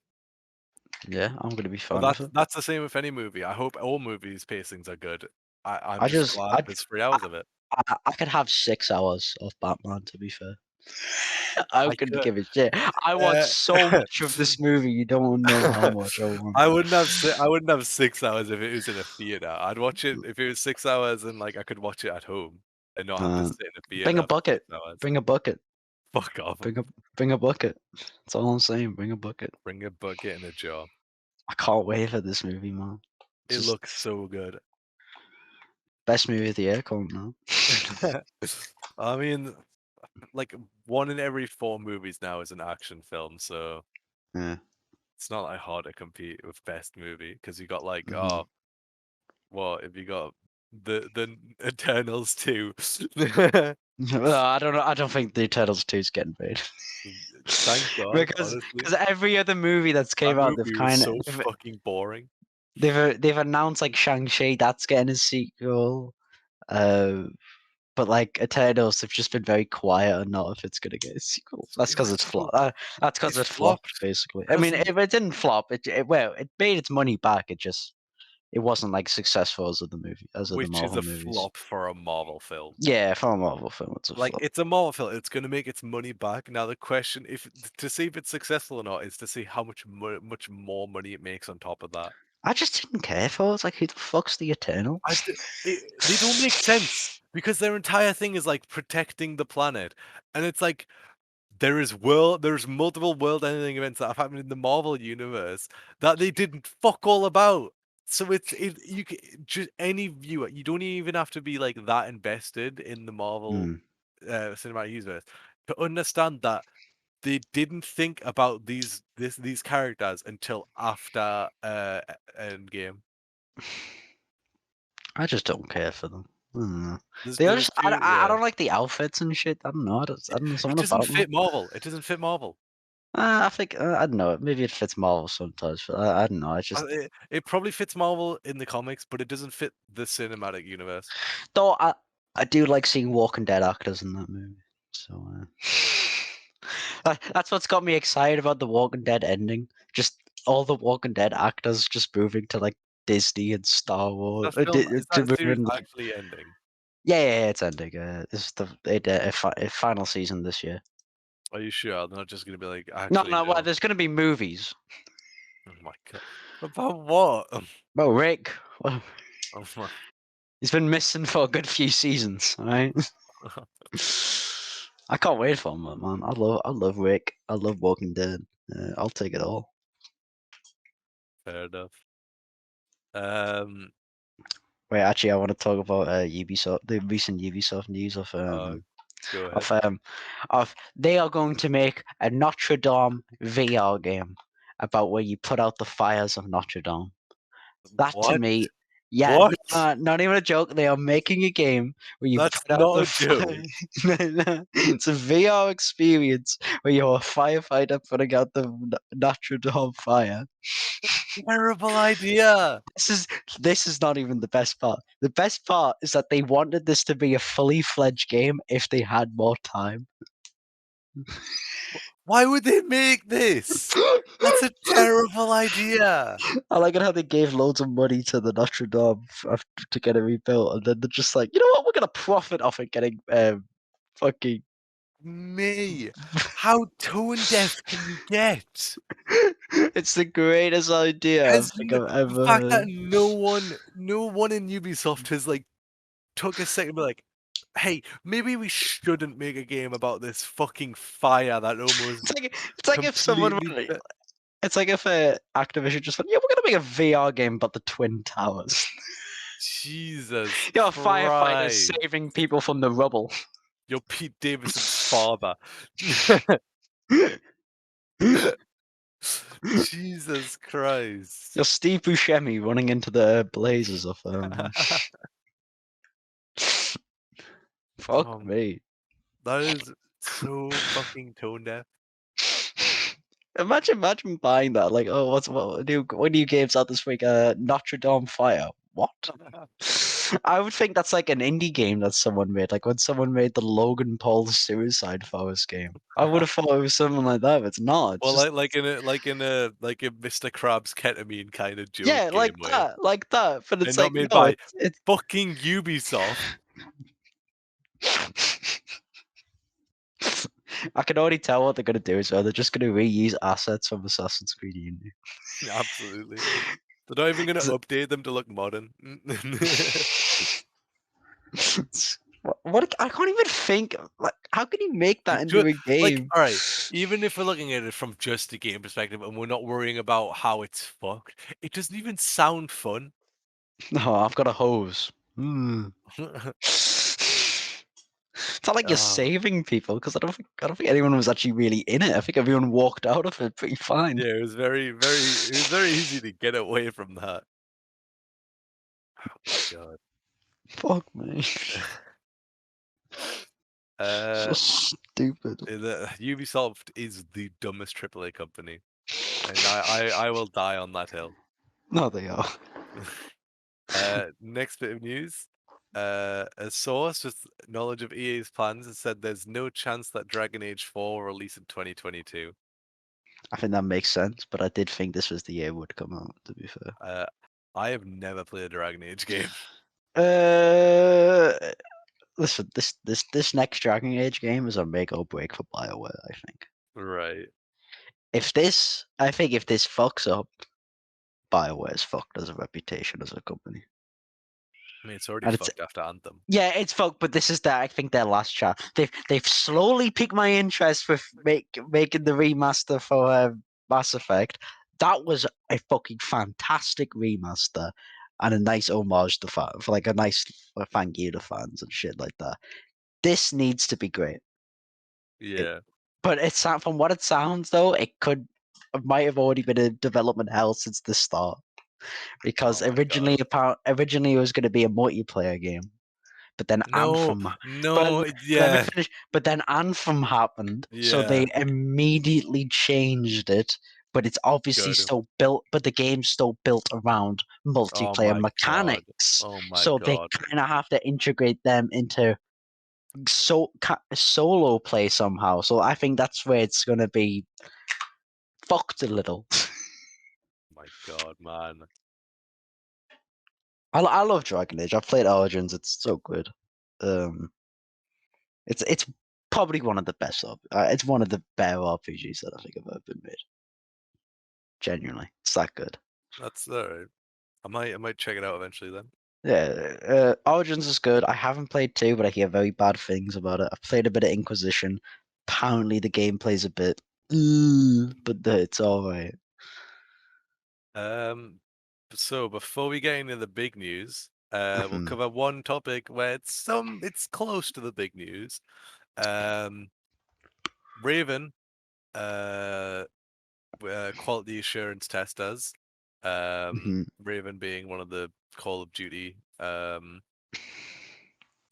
S2: Yeah, I'm gonna be
S1: Well,
S2: fine with it.
S1: that's the same with any movie. I hope all movies pacings are good. I'm
S2: I
S1: just
S2: just,
S1: glad there's 3 hours of it.
S2: I could have 6 hours of Batman. To be fair, I
S1: I
S2: couldn't
S1: could.
S2: give a shit. I want so much of this movie. You don't know how much I want.
S1: I wouldn't have 6 hours if it was in a theater. I'd watch it if it was 6 hours and like I could watch it at home and not have to sit in a
S2: Bring a
S1: theater for
S2: bucket.
S1: 6 hours.
S2: Bring a bucket.
S1: Fuck off.
S2: Bring a bucket. That's all I'm saying. Bring a bucket.
S1: Bring a bucket and a jar.
S2: I can't wait for this movie, man.
S1: It looks so good.
S2: Best movie of the year, coming now.
S1: I mean, like 1 in every 4 movies now is an action film, so
S2: Yeah.
S1: it's not like hard to compete with best movie because you got like
S2: Mhm.
S1: what if you got the Eternals 2.
S2: Well, I don't know. I don't think the Turtles 2 is getting paid.
S1: Thank God,
S2: because
S1: honestly.
S2: every other movie that's
S1: That
S2: came out,
S1: movie was so fucking boring.
S2: they've announced like Shang-Chi that's getting a sequel. But like Eternals have just been very quiet on not if it's gonna get a sequel. That's
S1: It
S2: because
S1: was
S2: it's
S1: so
S2: flopped. That's because
S1: it
S2: it flopped,
S1: flopped
S2: basically. I
S1: 'cause
S2: mean, if it didn't flop, it made its money back. It wasn't like successful as the
S1: which is
S2: Marvel
S1: a
S2: movies.
S1: flop for a Marvel film.
S2: Yeah, for a Marvel film, it's a
S1: Like,
S2: flop.
S1: it's a Marvel film, it's gonna make its money back. Now the question if to see if it's successful or not is to see how much more money it makes on top of that.
S2: I just didn't care for it. It's like, who the fuck's the Eternals?
S1: They don't make sense because their entire thing is, like, protecting the planet, and it's like there's multiple world-ending events that have happened in the Marvel universe that they didn't fuck all about. So you can just any viewer, you don't even have to be like that invested in the Marvel
S2: Mm.
S1: cinematic universe to understand that they didn't think about these characters until after Endgame.
S2: I just don't care for them. I don't know.
S1: There's a few,
S2: I
S1: yeah.
S2: don't like the outfits and shit. I don't know. I don't know
S1: It
S2: something
S1: doesn't
S2: about them.
S1: fit Marvel. It doesn't fit Marvel.
S2: I think I don't know. Maybe it fits Marvel sometimes, but I don't know.
S1: It probably fits Marvel in the comics, but it doesn't fit the cinematic universe.
S2: Though I do like seeing Walking Dead actors in that movie. So that's what's got me excited about the Walking Dead ending. Just all the Walking Dead actors just moving to like Disney and Star Wars.
S1: That film is that
S2: We're
S1: series
S2: in, like,
S1: actually ending?
S2: yeah, it's ending. It's a final season this year.
S1: Are you sure? They're not just gonna be like,
S2: No,
S1: actually
S2: no, well,
S1: no.
S2: there's going to be movies.
S1: Oh my god. About what?
S2: Well, Rick, well,
S1: Oh my.
S2: he's been missing for a good few seasons, all right? I can't wait for him, man. I love Rick. I love Walking Dead. I'll take it all.
S1: Fair enough. Um.
S2: Wait, actually, I want to talk about Ubisoft, the recent Ubisoft news
S1: Go ahead.
S2: of they are going to make a Notre Dame VR game about where you put out the fires of Notre Dame. That to
S1: What?
S2: me, yeah,
S1: What?
S2: not even a joke. They are making a game where you
S1: That's
S2: put out
S1: not
S2: the
S1: a joke.
S2: It's a VR experience where you're a firefighter putting out the Notre Dame fire.
S1: Terrible idea.
S2: This is not even the best part. The best part is that they wanted this to be a fully fledged game if they had more time.
S1: Why would they make this? That's a terrible idea.
S2: I like it how they gave loads of money to the Notre Dame to get it rebuilt, and then they're just like, you know what, we're gonna profit off it getting fucking.
S1: Me. How tone deaf can you get?
S2: It's the greatest idea I think I've
S1: The
S2: ever
S1: fact
S2: heard.
S1: that no one in Ubisoft has like took a second to be like, hey, maybe we shouldn't make a game about this fucking fire that almost
S2: It's like if someone
S1: completely.
S2: it's like if Activision just went, yeah, we're gonna make a VR game about the Twin Towers.
S1: Jesus
S2: You're firefighters
S1: Christ.
S2: saving people from the rubble.
S1: You're Pete Davidson's father. Jesus Christ.
S2: You're Steve Buscemi running into the blazes of Fuck
S1: Um,
S2: me.
S1: that is so fucking tone deaf.
S2: Imagine buying that. Like, oh, what new games out this week? Notre Dame Fire. What? I would think that's like an indie game that someone made. Like when someone made the Logan Paul Suicide Forest game. I would have thought it was something like that, but it's not. It's
S1: Well,
S2: just
S1: like a Mr. Krabs ketamine kind of joke
S2: yeah,
S1: game way.
S2: like that. But
S1: And
S2: it's
S1: not
S2: like
S1: made
S2: no,
S1: by
S2: it's
S1: fucking Ubisoft.
S2: I can already tell what they're gonna do as well. They're just gonna reuse assets from Assassin's Creed Unity.
S1: Absolutely. They're not even gonna update them to look modern.
S2: What I can't even think. Like, how can you make that into
S1: Ju-
S2: a
S1: like,
S2: game?
S1: all right, even if we're looking at it from just a game perspective and we're not worrying about how it's fucked, it doesn't even sound fun.
S2: No, I've got a hose. Hmm. It's not like you're
S1: Ah,
S2: saving people because I don't think anyone was actually really in it. I think everyone walked out of it pretty fine.
S1: yeah, it was very easy to get away from that. Oh my god.
S2: Fuck me. So
S1: Uh,
S2: stupid.
S1: Ubisoft is the dumbest AAA company, and I will die on that hill.
S2: No, they are.
S1: Next bit of news. A source with knowledge of EA's plans has said there's no chance that Dragon Age 4 will release in 2022.
S2: I think that makes sense, but I did think this was the year it would come out. To be fair.
S1: I have never played a Dragon Age game.
S2: Uh, Listen, this next Dragon Age game is a make or break for BioWare. I think.
S1: Right.
S2: I think if this fucks up, BioWare's fucked as a reputation as a company.
S1: I mean, it's already
S2: And it's
S1: fucked after Anthem.
S2: yeah, it's fucked, but this is I think their last shot. They've slowly piqued my interest with making the remaster for Mass Effect. That was a fucking fantastic remaster and a nice homage to for like a nice thank you to fans and shit like that. This needs to be great.
S1: Yeah.
S2: But it's from what it sounds though, it might have already been in development hell since the start. Because
S1: Oh my god.
S2: originally it was going to be a multiplayer game, but then
S1: No, no,
S2: let me
S1: yeah,
S2: finish. But then Anthem happened, so they
S1: yeah.
S2: immediately changed it. But it's obviously
S1: Good.
S2: still built. But the game's still built around
S1: Oh
S2: multiplayer
S1: my god.
S2: mechanics,
S1: Oh my
S2: so they
S1: god.
S2: kind of have to integrate them into solo play somehow. So I think that's where it's going to be fucked a little.
S1: My god, man.
S2: I love Dragon Age. I've played Origins. It's so good. It's probably one of the best. It's one of the better RPGs that I think have ever been made. Genuinely, it's that good.
S1: That's alright. I might check it out eventually then.
S2: Yeah, Origins is good. I haven't played 2, but I hear very bad things about it. I've played a bit of Inquisition. Apparently, the gameplay's a bit, but it's all right.
S1: So before we get into the big news, we'll
S2: Mhm.
S1: cover one topic where it's close to the big news. Raven, quality assurance testers.
S2: Mhm.
S1: Raven being one of the Call of Duty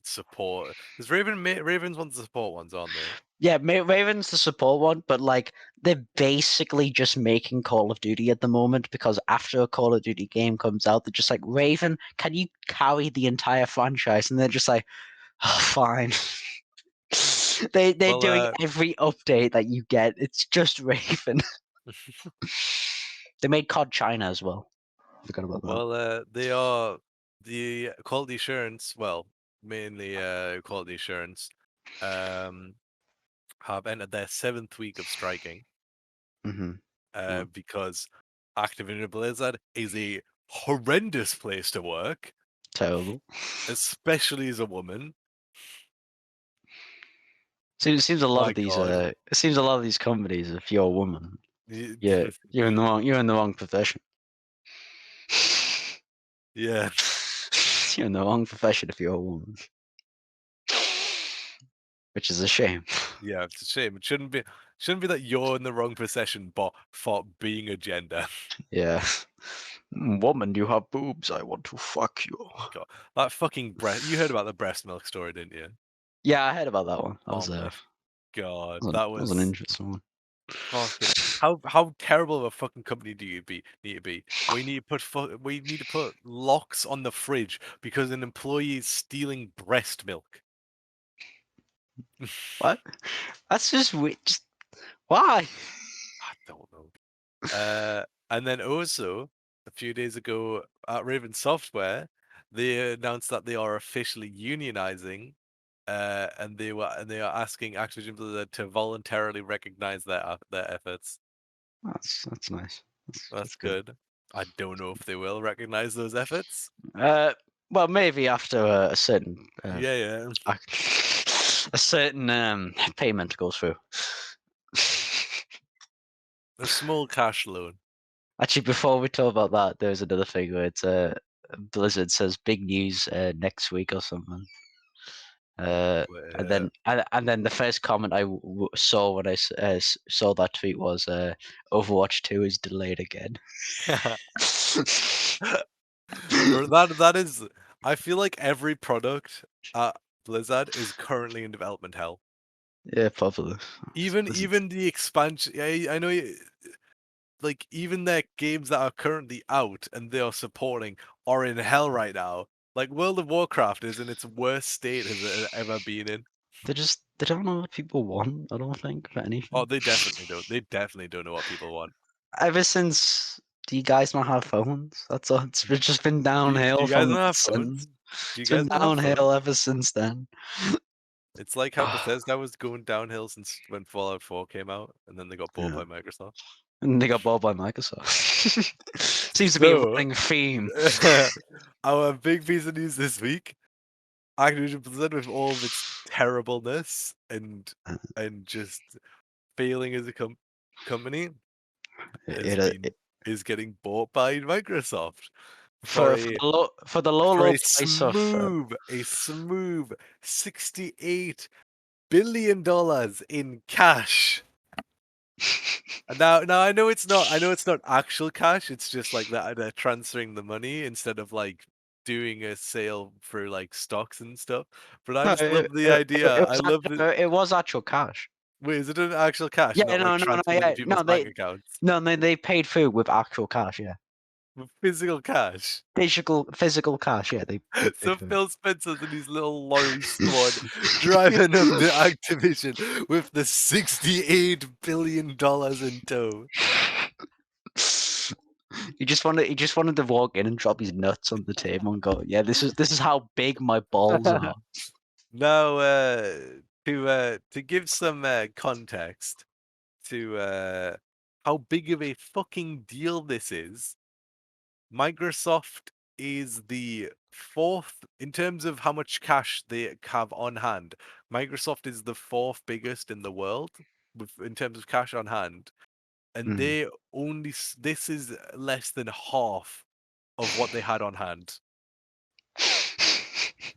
S1: support. Is Raven's one of the support ones, aren't they?
S2: Yeah, Raven's the support one, but like they're basically just making Call of Duty at the moment because after a Call of Duty game comes out, they're just like, Raven, can you carry the entire franchise? And they're just like, oh, fine. They're
S1: Well,
S2: doing every update that you get. It's just Raven. They made COD China as well. Forgot about that.
S1: well, they are the quality assurance. Well, mainly quality assurance. Have entered their 7th week of striking.
S2: Mm-hmm.
S1: Because Activision Blizzard is a horrendous place to work,
S2: Terrible.
S1: especially as a woman.
S2: Seems a lot
S1: My
S2: of these.
S1: God.
S2: It seems a lot of these companies. If you're a woman,
S1: Y-
S2: you're in the wrong. You're in the wrong profession.
S1: Yeah.
S2: You're in the wrong profession if you're a woman, which is a shame.
S1: Yeah, it's a shame. It shouldn't be that you're in the wrong profession, but for being a gender.
S2: Yeah. Woman, you have boobs. I want to fuck you.
S1: God, that fucking breast. You heard about the breast milk story, didn't you?
S2: Yeah, I heard about that one. That
S1: Oh
S2: was
S1: my God,
S2: that
S1: that
S2: was an
S1: was
S2: interesting one.
S1: fucking. How terrible of a fucking company do you need to be? We need to put locks on the fridge because an employee is stealing breast milk.
S2: What? That's just weird. Just, why?
S1: I don't know. And then also a few days ago at Raven Software, they announced that they are officially unionizing, and they are asking Activision Blizzard to voluntarily recognize their efforts.
S2: That's nice.
S1: That's
S2: That's good.
S1: good. I don't know if they will recognize those efforts.
S2: Well, maybe after a certain
S1: Yeah, yeah.
S2: a certain payment goes through.
S1: A small cash loan.
S2: Actually, before we talk about that, there's another thing where it's Blizzard says big news next week or something. And then the first comment I saw when I saw that tweet was Overwatch 2 is delayed again.
S1: Bro, that is. I feel like every product at Blizzard is currently in development hell.
S2: Yeah, probably.
S1: Even the expansion. I know. Like even their games that are currently out and they are supporting are in hell right now. Like World of Warcraft is in its worst state has it ever been in.
S2: They don't know what people want. I don't think for anything.
S1: Oh, they definitely don't. They definitely don't know what people want.
S2: Ever since, do you guys not have phones? That's all. It's just been
S1: Do
S2: downhill
S1: you guys
S2: from
S1: not
S2: that
S1: have phones?
S2: since.
S1: Do you
S2: It's been
S1: guys not have phones?
S2: downhill ever since then.
S1: It's like how Bethesda was going downhill since when Fallout 4 came out, and then they got bought
S2: Yeah.
S1: by Microsoft.
S2: And they got bought by Microsoft. Seems to be a
S1: So,
S2: running theme.
S1: our big piece of news this week: Activision Blizzard, with all of its terribleness and just failing as a company,
S2: It,
S1: is getting bought by Microsoft
S2: for the low
S1: for
S2: low
S1: a
S2: price of
S1: smooth $68 billion in cash. And now I know it's not actual cash. It's just like that they're transferring the money instead of like doing a sale for like stocks and stuff. But I
S2: no,
S1: just love the idea. I love the
S2: it was actual cash.
S1: wait, is it an actual cash,
S2: Yeah,
S1: not like
S2: no,
S1: transferred into
S2: yeah,
S1: people's bank accounts?
S2: no, they paid food with actual cash. Yeah,
S1: Physical cash.
S2: physical cash. Yeah, they paid
S1: So
S2: food.
S1: Phil Spencer's and his little lorry squad driving up to Activision with the $68 billion in tow.
S2: He just wanted to walk in and drop his nuts on the table and go, "Yeah, this is how big my balls are."
S1: Now, to give some context to how big of a fucking deal this is, Microsoft is the fourth in terms of how much cash they have on hand. Microsoft is the fourth biggest in the world in terms of cash on hand, and
S2: Mm.
S1: they this is less than half of what they had on hand.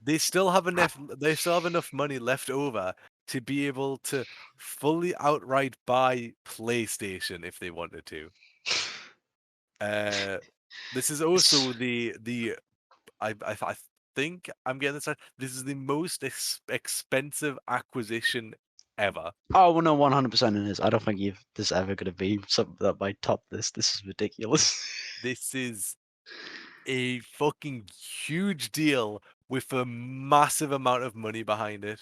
S1: They still have enough. They still have enough money left over to be able to fully outright buy PlayStation if they wanted to. This is also I think I'm getting this right. This is the most expensive acquisition ever.
S2: Oh well, no, 100% it is. I don't think there's ever going to be something that might top this. This is ridiculous.
S1: This is a fucking huge deal with a massive amount of money behind it.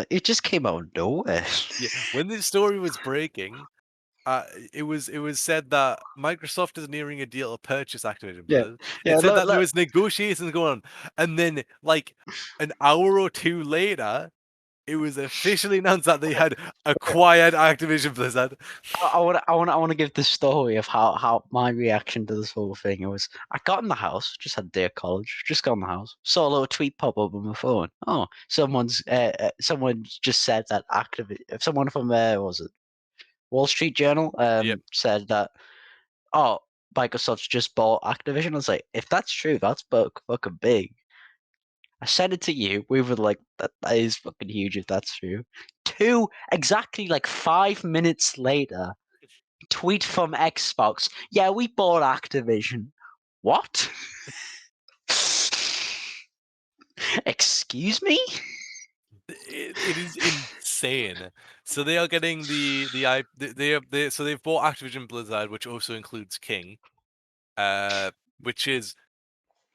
S2: It just came out of nowhere.
S1: Yeah, when this story was breaking, it was said that Microsoft is nearing a deal to purchase Activision
S2: Yeah,
S1: Blizzard.
S2: yeah.
S1: It said that there was negotiations going on, and then like an hour or two later, it was officially announced that they had acquired Activision Blizzard.
S2: I want to give the story of how my reaction to this whole thing. It was I got in the house, just had a day of college, just got in the house, saw a little tweet pop up on my phone. Oh, someone just said that someone from what was it Wall Street Journal
S1: Yep.
S2: said that Microsoft's just bought Activision. I was like, if that's true, that's fucking big. I sent it to you. We were like, that is fucking huge if that's true. Exactly like 5 minutes later, tweet from Xbox. Yeah, we bought Activision. What? Excuse me?
S1: It is insane. So they are getting so they've bought Activision Blizzard, which also includes King, which is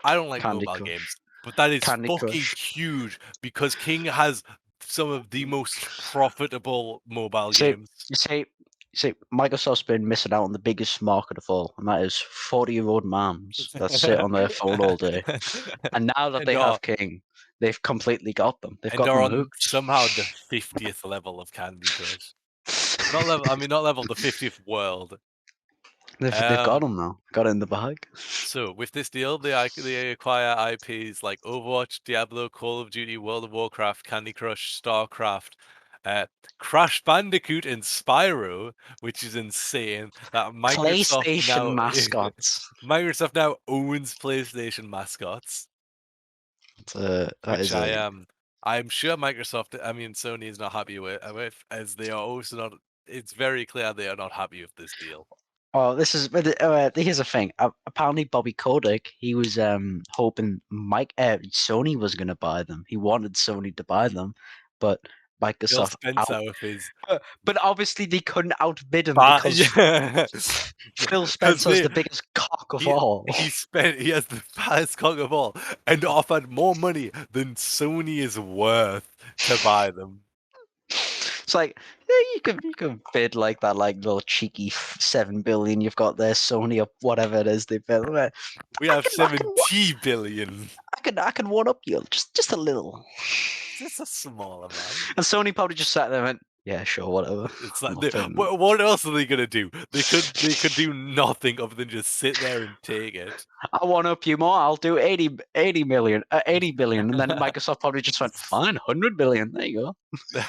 S1: I don't like
S2: Candy
S1: mobile
S2: Crush.
S1: games, but that is
S2: Candy
S1: fucking
S2: Crush.
S1: huge because King has some of the most profitable mobile
S2: So
S1: games.
S2: you say Microsoft's been missing out on the biggest market of all, and that is 40-year-old moms that sit on their phone all day. And now that
S1: And
S2: they
S1: are
S2: have King, they've completely got them. They've
S1: and
S2: got
S1: are
S2: them
S1: on
S2: hooked.
S1: somehow the 50th level of Candy Crush. Not level. I mean, not level. The 50th world.
S2: They've got them now. Got it in the bag.
S1: So with this deal, they acquire IPs like Overwatch, Diablo, Call of Duty, World of Warcraft, Candy Crush, StarCraft, Crash Bandicoot, and Spyro, which is insane. That
S2: PlayStation mascots.
S1: Microsoft now owns PlayStation mascots,
S2: That
S1: which
S2: is a.
S1: I'm sure Microsoft, I mean Sony is not happy with, as they are also not. It's very clear they are not happy with this deal.
S2: Oh, this is. Here's the thing. Apparently, Bobby Kotick, he was hoping Sony was going to buy them. He wanted Sony to buy them, but
S1: Phil
S2: Microsoft
S1: Spencer with his
S2: But obviously, they couldn't outbid him
S1: But
S2: because
S1: yeah,
S2: Phil
S1: because
S2: Spencer's the biggest cock of all.
S1: he has the fattest cock of all and offered more money than Sony is worth to buy them.
S2: It's like you can bid like that, like little cheeky 7 billion you've got there, Sony or whatever it is they bid.
S1: We
S2: I
S1: have
S2: can, I can,
S1: 70 billion.
S2: I can one up you just a little.
S1: It's a small amount.
S2: And Sony probably just sat there and went, yeah, sure, whatever.
S1: It's like
S2: Nothing.
S1: what else are they gonna do? They could do nothing other than just sit there and take it.
S2: I one up you more. I'll do 80 billion, and then Microsoft probably just went, fine, 100 billion. There you go.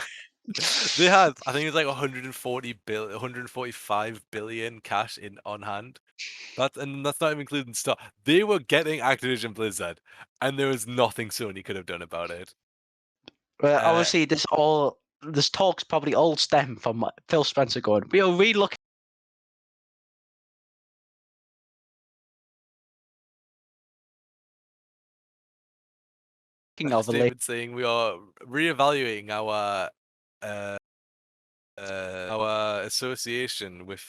S1: They have, I think it's like 145 billion cash in on hand. That's not even including stuff. They were getting Activision Blizzard, and there was nothing Sony could have done about it.
S2: Obviously, this talks probably all stem from Phil Spencer going, we are relooking
S1: A
S2: of a late
S1: statement saying we are reevaluating our association with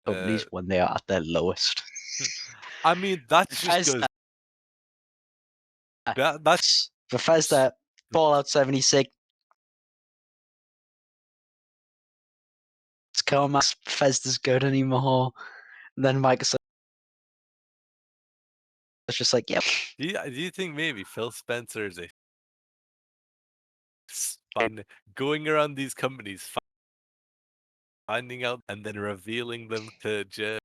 S2: companies when they are at their lowest.
S1: I mean that just
S2: Bethesda
S1: goes That's
S2: Bethesda, Fallout 76. It's come out. Bethesda's good anymore. And then Microsoft was just like, yep.
S1: do you think maybe Phil Spencer is a fine going around these companies, finding out and then revealing them to just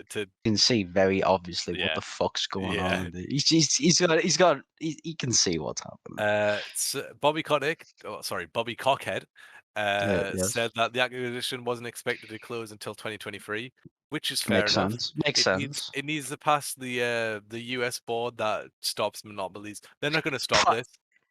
S1: to
S2: You can see very obviously what
S1: yeah
S2: the fuck's going
S1: yeah.
S2: on. He can see what's happening.
S1: Bobby Kotick, oh, sorry, Bobby Cockhead,
S2: Yes,
S1: said that the acquisition wasn't expected to close until 2023, which is fair
S2: makes
S1: enough.
S2: sense. Makes
S1: It needs
S2: sense.
S1: it needs to pass the US board that stops monopolies. They're not going to stop
S2: Pro-
S1: this.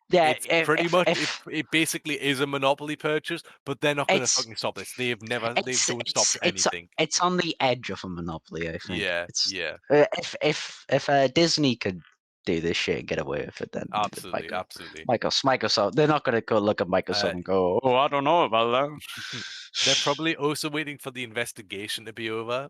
S2: Yeah,
S1: It's pretty much
S2: if
S1: it basically is a monopoly purchase, but they're not going to
S2: it's
S1: fucking stop this. They
S2: it's
S1: don't stop
S2: it's it's
S1: anything.
S2: it's on the edge of a monopoly. I think
S1: Yeah,
S2: it's
S1: yeah,
S2: if Disney could do this shit and get away with it, then
S1: absolutely, absolutely.
S2: Microsoft, they're not gonna go look at Microsoft
S1: Uh,
S2: and go, oh, I don't know about that.
S1: they're probably also waiting for the investigation to be over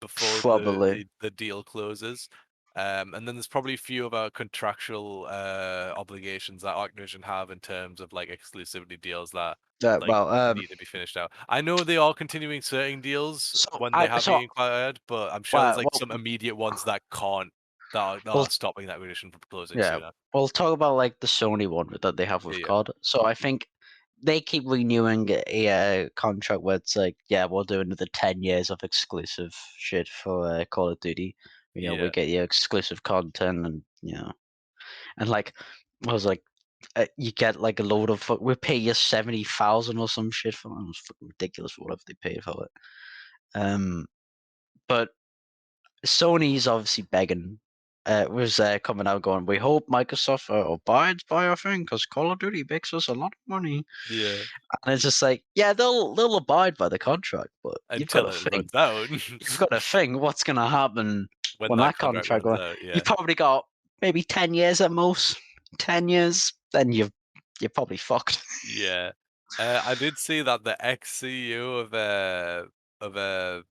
S1: before
S2: Probably.
S1: the deal closes. And then there's probably a few of our contractual obligations that Activision have in terms of like exclusivity deals that like
S2: Well,
S1: need to be finished out. I know they are continuing certain deals
S2: so
S1: when they
S2: I
S1: have
S2: so
S1: been inquired, but I'm sure there's
S2: well,
S1: like some immediate ones that can't that
S2: well,
S1: are stopping that acquisition from closing
S2: yeah,
S1: sooner.
S2: we'll talk about like the Sony one that they have with
S1: Yeah,
S2: COD. So I think they keep renewing a contract where it's like, yeah, we'll do another 10 years of exclusive shit for Call of Duty. We
S1: yeah,
S2: get you exclusive content, and and like I was like, you get like a load of we pay you 70,000 or some shit for it. It was fucking ridiculous for whatever they paid for it. But Sony's obviously begging. Was coming out going, we hope Microsoft abides by our thing because Call of Duty makes us a lot of money.
S1: yeah.
S2: And it's just like, yeah, they'll abide by the contract, but you've got
S1: Until
S2: to
S1: it
S2: think.
S1: runs out.
S2: You've got to think what's going to happen
S1: When
S2: when
S1: that
S2: that
S1: contract
S2: contract
S1: runs
S2: goes.
S1: out, yeah.
S2: You've probably got maybe 10 years at most. 10 years, then you're probably fucked.
S1: Yeah. I did see that the ex-CEO of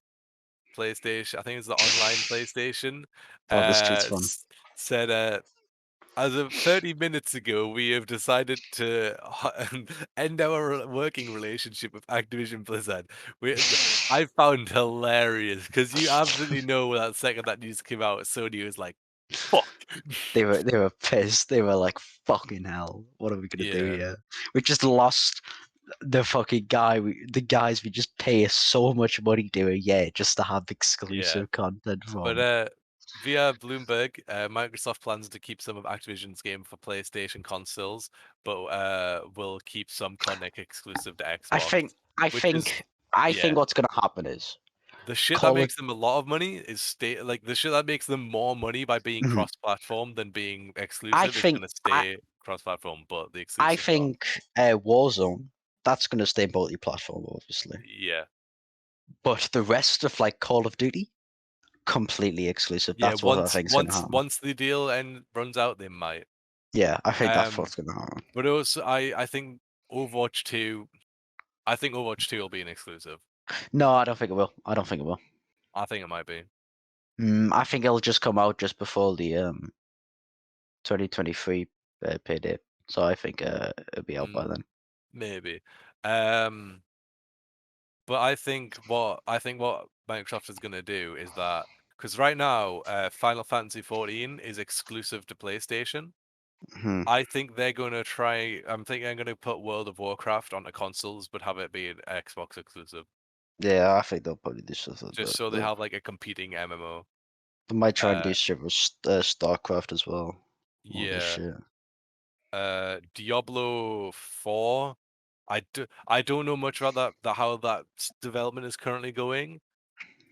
S1: PlayStation, I think it's the online PlayStation,
S2: Oh, this tweet's fun.
S1: said, as of 30 minutes ago, we have decided to end our working relationship with Activision Blizzard. I found hilarious because you absolutely know that second that news came out, Sony was like, "Fuck."
S2: They were pissed. They were like, fucking hell, what are we gonna do
S1: Yeah,
S2: here? We just lost the fucking guy. The guys we just pay so much money to a year just to have
S1: yeah.
S2: exclusive content
S1: But
S2: from.
S1: via Bloomberg, Microsoft plans to keep some of Activision's game for PlayStation consoles, but will keep some content exclusive to
S2: I
S1: Xbox,
S2: think I
S1: which is
S2: think I
S1: yeah.
S2: think what's gonna happen is
S1: The shit that
S2: Call it.
S1: makes them a lot of money is stay like the shit that makes them more money by being
S2: Mhm.
S1: cross-platform than being
S2: I
S1: exclusive is
S2: think
S1: gonna stay cross-platform, but the
S2: I
S1: exclusives are
S2: think Warzone, that's gonna stay multi-platform, obviously.
S1: yeah.
S2: But the rest of like Call of Duty, completely exclusive.
S1: Yeah,
S2: That's what I think's gonna happen.
S1: once the deal end runs out, they might.
S2: Yeah, I think that's
S1: Um,
S2: what's gonna happen.
S1: but also I think Overwatch 2 I think Overwatch 2 will be an exclusive.
S2: No, I don't think it will. I don't think it will.
S1: I think it might be.
S2: I think it'll just come out just before the 2023 pay date. So I think it'll be out by
S1: Mm,
S2: then.
S1: maybe. Um, but I think what Microsoft is gonna do is that because right now, Final Fantasy 14 is exclusive to PlayStation.
S2: Hmm.
S1: I think they're gonna try. I'm thinking I'm gonna put World of Warcraft onto consoles, but have it be an Xbox exclusive,
S2: Yeah, I think they'll probably do something like
S1: just
S2: that.
S1: so they have like a competing MMO.
S2: They might try and
S1: Uh,
S2: do shit with StarCraft as well. All this
S1: yeah.
S2: shit.
S1: Diablo 4. I don't know much about how that development is currently going.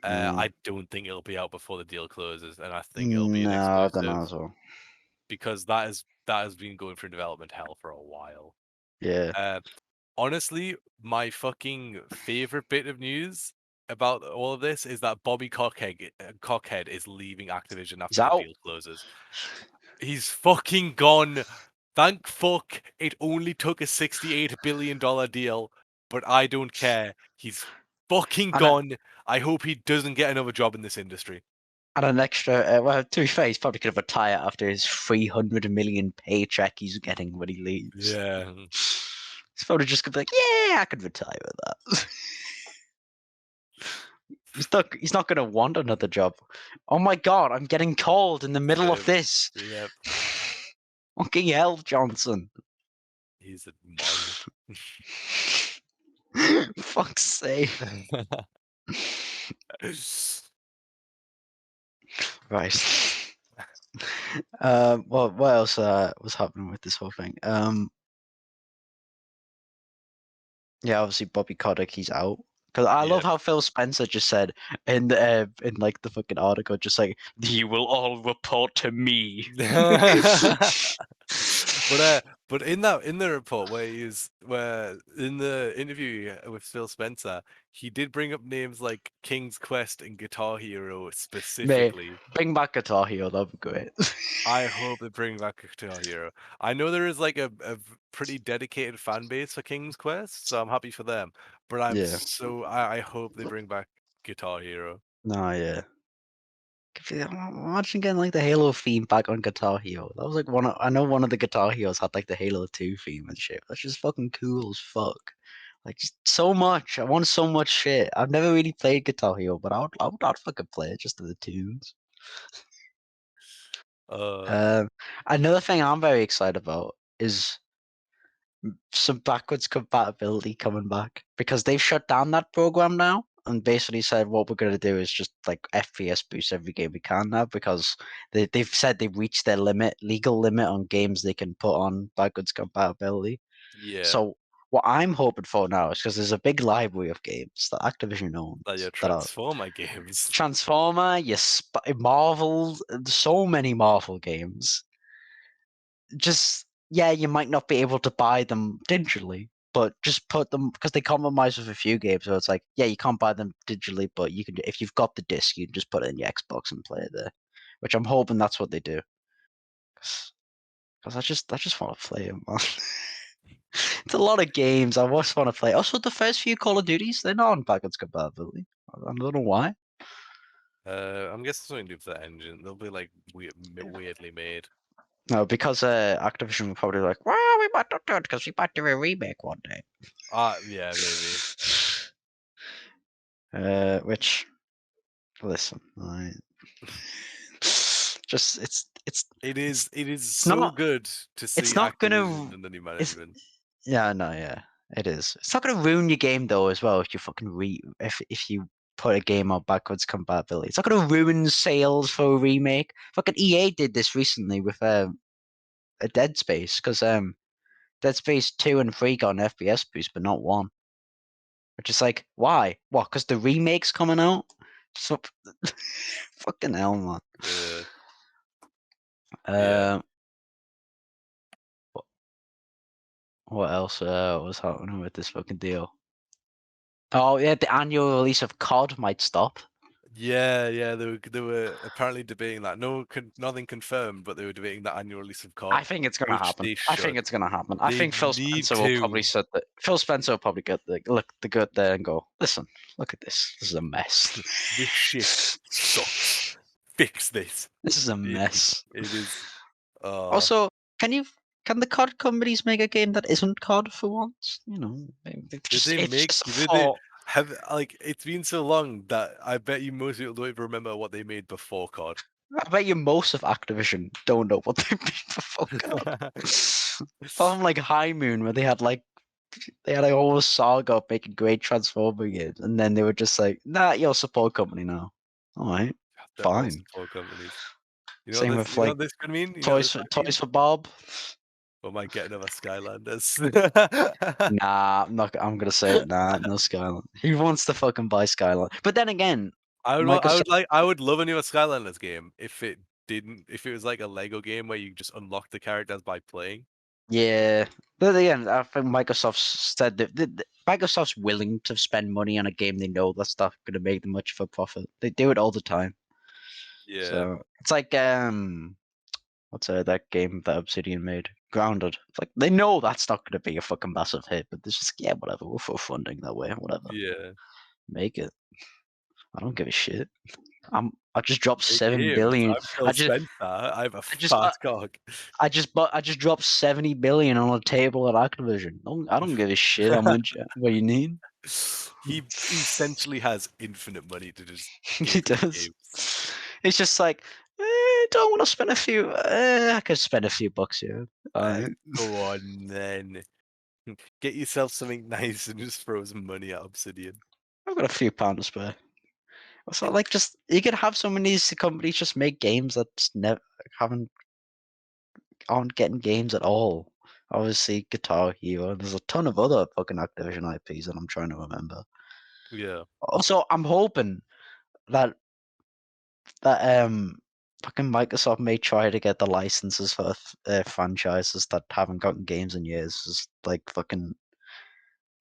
S2: Mm.
S1: I don't think it'll be out before the deal closes, and I think it'll be an
S2: No, I don't
S1: exclusive
S2: know as well.
S1: because that has been going through development hell for a while.
S2: Yeah.
S1: Uh, honestly, my fucking favorite bit of news about all of this is that Bobby Cockhead is leaving Activision
S2: He's
S1: after the
S2: out.
S1: deal closes. He's fucking gone. Thank fuck it only took a $68 billion deal, but I don't care. He's fucking
S2: And
S1: gone. I hope he doesn't get another job in this industry.
S2: And an extra, well, to be fair, he's probably going to retire after his 300 million paycheck he's getting when he leaves.
S1: Yeah.
S2: He's probably just going to be like, yeah, I could retire with that. He's not going to want another job. Oh my god, I'm getting called in the middle of this.
S1: Yep.
S2: Fucking hell, Johnson.
S1: He's a mon.
S2: Fuck's sake. Right. Well, what else was happening with this whole thing? Yeah, obviously Bobby Kotick, he's out. Because I love
S1: Yep.
S2: how Phil Spencer just said in like the fucking article, just like, you will all report to me.
S1: But in the report where in the interview with Phil Spencer, he did bring up names like King's Quest and Guitar Hero
S2: Mate,
S1: specifically.
S2: bring back Guitar Hero, that'd be great.
S1: I hope they bring back Guitar Hero. I know there is like a pretty dedicated fan base for King's Quest, so I'm happy for them. But
S2: Yeah.
S1: I hope they bring back Guitar Hero.
S2: No, yeah. Imagine getting like the Halo theme back on Guitar Hero. That was like I know one of the Guitar Heroes had like the Halo 2 theme and shit. That's just fucking cool as fuck. Like just so much. I want so much shit. I've never really played Guitar Hero, but I'd fucking play it just to the tunes. Another thing I'm very excited about is some backwards compatibility coming back because they've shut down that program now and basically said what we're going to do is just like FPS boost every game we can now because they've said they've reached their legal limit on games they can put on backwards compatibility.
S1: Yeah.
S2: So what I'm hoping for now is because there's a big library of games that Activision owns
S1: Like your
S2: that are
S1: Transformer games.
S2: Transformer, Marvel, so many Marvel games. Just yeah, you might not be able to buy them digitally, but just put them because they compromise with a few games. So it's like, yeah, you can't buy them digitally, but you can if you've got the disc, you can just put it in your Xbox and play it there. Which I'm hoping that's what they do. Because I just want to play them, man. It's a lot of games. I just want to play. Also, the first few Call of Duties, they're not on backwards compatibility. I don't know why.
S1: I'm guessing something to do with the engine. They'll be like weirdly made.
S2: No, because Activision will probably be like, well, we might not do it because we might do a remake one day.
S1: Yeah, maybe.
S2: Which, listen, just
S1: It is
S2: it's
S1: so
S2: not
S1: good to see
S2: it's not
S1: Activision
S2: gonna
S1: and the new
S2: it's
S1: management.
S2: yeah no yeah it is. It's not gonna ruin your game though as well if you fucking if you put a game on backwards compatibility. It's not gonna ruin sales for a remake. Fucking EA did this recently with a Dead Space because Dead Space 2 and 3 got an FPS boost but not 1. Which is like, why? What? Because the remake's coming out? So, fucking hell, man.
S1: Yeah.
S2: What else was happening with this fucking deal? Oh yeah, the annual release of COD might stop.
S1: Yeah, they were apparently debating that. Nothing confirmed, but they were debating the annual release of COD.
S2: I think it's gonna happen.
S1: They
S2: I think
S1: should.
S2: it's gonna happen. I
S1: They
S2: think Phil
S1: need
S2: Spencer will
S1: to.
S2: probably sit there. Phil Spencer will probably get the good there and go, listen, look at this. This is a mess.
S1: This shit sucks. Fix this.
S2: This is a mess.
S1: It is.
S2: Also, can the COD companies make a game that isn't COD for once? You know,
S1: it's been so long that I bet you most people don't even remember what they made before COD.
S2: I bet you most of Activision don't know what they made before COD. Apart from like High Moon, where they had a whole saga of making great Transformer games, and then they were just like, "Nah, you're a support company now." All right,
S1: They're all
S2: fine.
S1: support companies.
S2: Same with
S1: You know
S2: like
S1: what this could mean? You know what
S2: Toys
S1: this might mean?
S2: for Bob.
S1: We might get another Skylanders.
S2: Nah, I'm not. I'm gonna say it. Nah, no Skyline. Who wants to fucking buy Skyline? But then again, Microsoft.
S1: I would love a new Skylanders game if it was like a Lego game where you just unlock the characters by playing.
S2: Yeah, but again, I think Microsoft said that Microsoft's willing to spend money on a game they know that's not going to make them much of a profit. They do it all the time.
S1: Yeah.
S2: So it's like what's that game that Obsidian made? Grounded. It's like they know that's not going to be a fucking massive hit, but they're just whatever. We'll throw funding that way, whatever.
S1: Yeah.
S2: Make it. I don't give a shit. I just dropped
S1: Big
S2: 7
S1: games.
S2: billion.
S1: I'm Phil Spencer. I have a
S2: I just
S1: fat cock.
S2: I just dropped 70 billion on a table at Activision. I don't give a shit how much what you need.
S1: He essentially has infinite money to just
S2: He
S1: give you
S2: does.
S1: games.
S2: It's just like, don't want to spend a few. I could spend a few bucks here.
S1: Go on then. Get yourself something nice and just throw some money at Obsidian.
S2: I've got a few pounds to spare. So like, just you could have some of these companies just make games that just never haven't aren't getting games at all. Obviously, Guitar Hero. There's a ton of other fucking Activision IPs that I'm trying to remember.
S1: Yeah.
S2: Also, I'm hoping that fucking Microsoft may try to get the licenses for franchises that haven't gotten games in years. Just like fucking,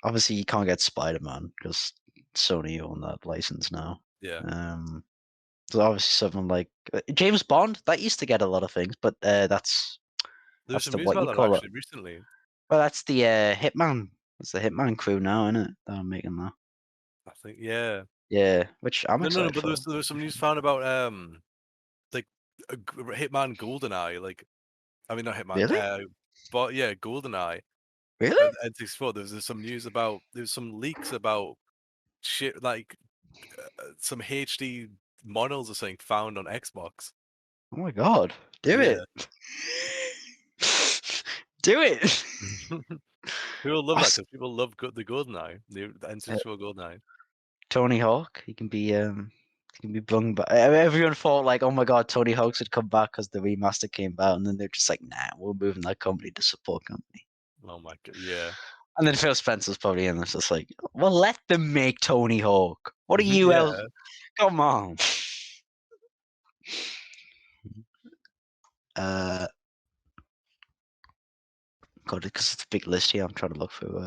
S2: obviously you can't get Spider-Man because Sony own that license now.
S1: Yeah.
S2: So obviously something like James Bond that used to get a lot of things, but that's
S1: There was some
S2: the
S1: news
S2: what you
S1: about that
S2: call it.
S1: actually recently.
S2: Well, that's the Hitman. It's the Hitman crew now, isn't it? That are making that.
S1: I think, yeah.
S2: Yeah, which I'm
S1: No,
S2: excited
S1: but
S2: for.
S1: there was some news found about like Hitman Goldeneye. Like, I mean, not Hitman.
S2: Really?
S1: But yeah, Goldeneye.
S2: Really?
S1: N64. There's some news about. There's some leaks about shit like some HD models or something found on Xbox.
S2: Oh my god! Do
S1: Yeah.
S2: it! Do it!
S1: People love that
S2: Us-
S1: because people love the Goldeneye, the N64 Goldeneye.
S2: Tony Hawk. He can be brung back. Everyone thought like, oh my god, Tony Hawk's would come back because the remaster came out, and then they're just like, nah, we're moving that company to support company.
S1: Oh my god, yeah.
S2: And then Phil Spencer's probably in. It's just like, well, let them make Tony Hawk. What are you else?
S1: Yeah.
S2: Come on. Uh, God, because it's a big list here. I'm trying to look through.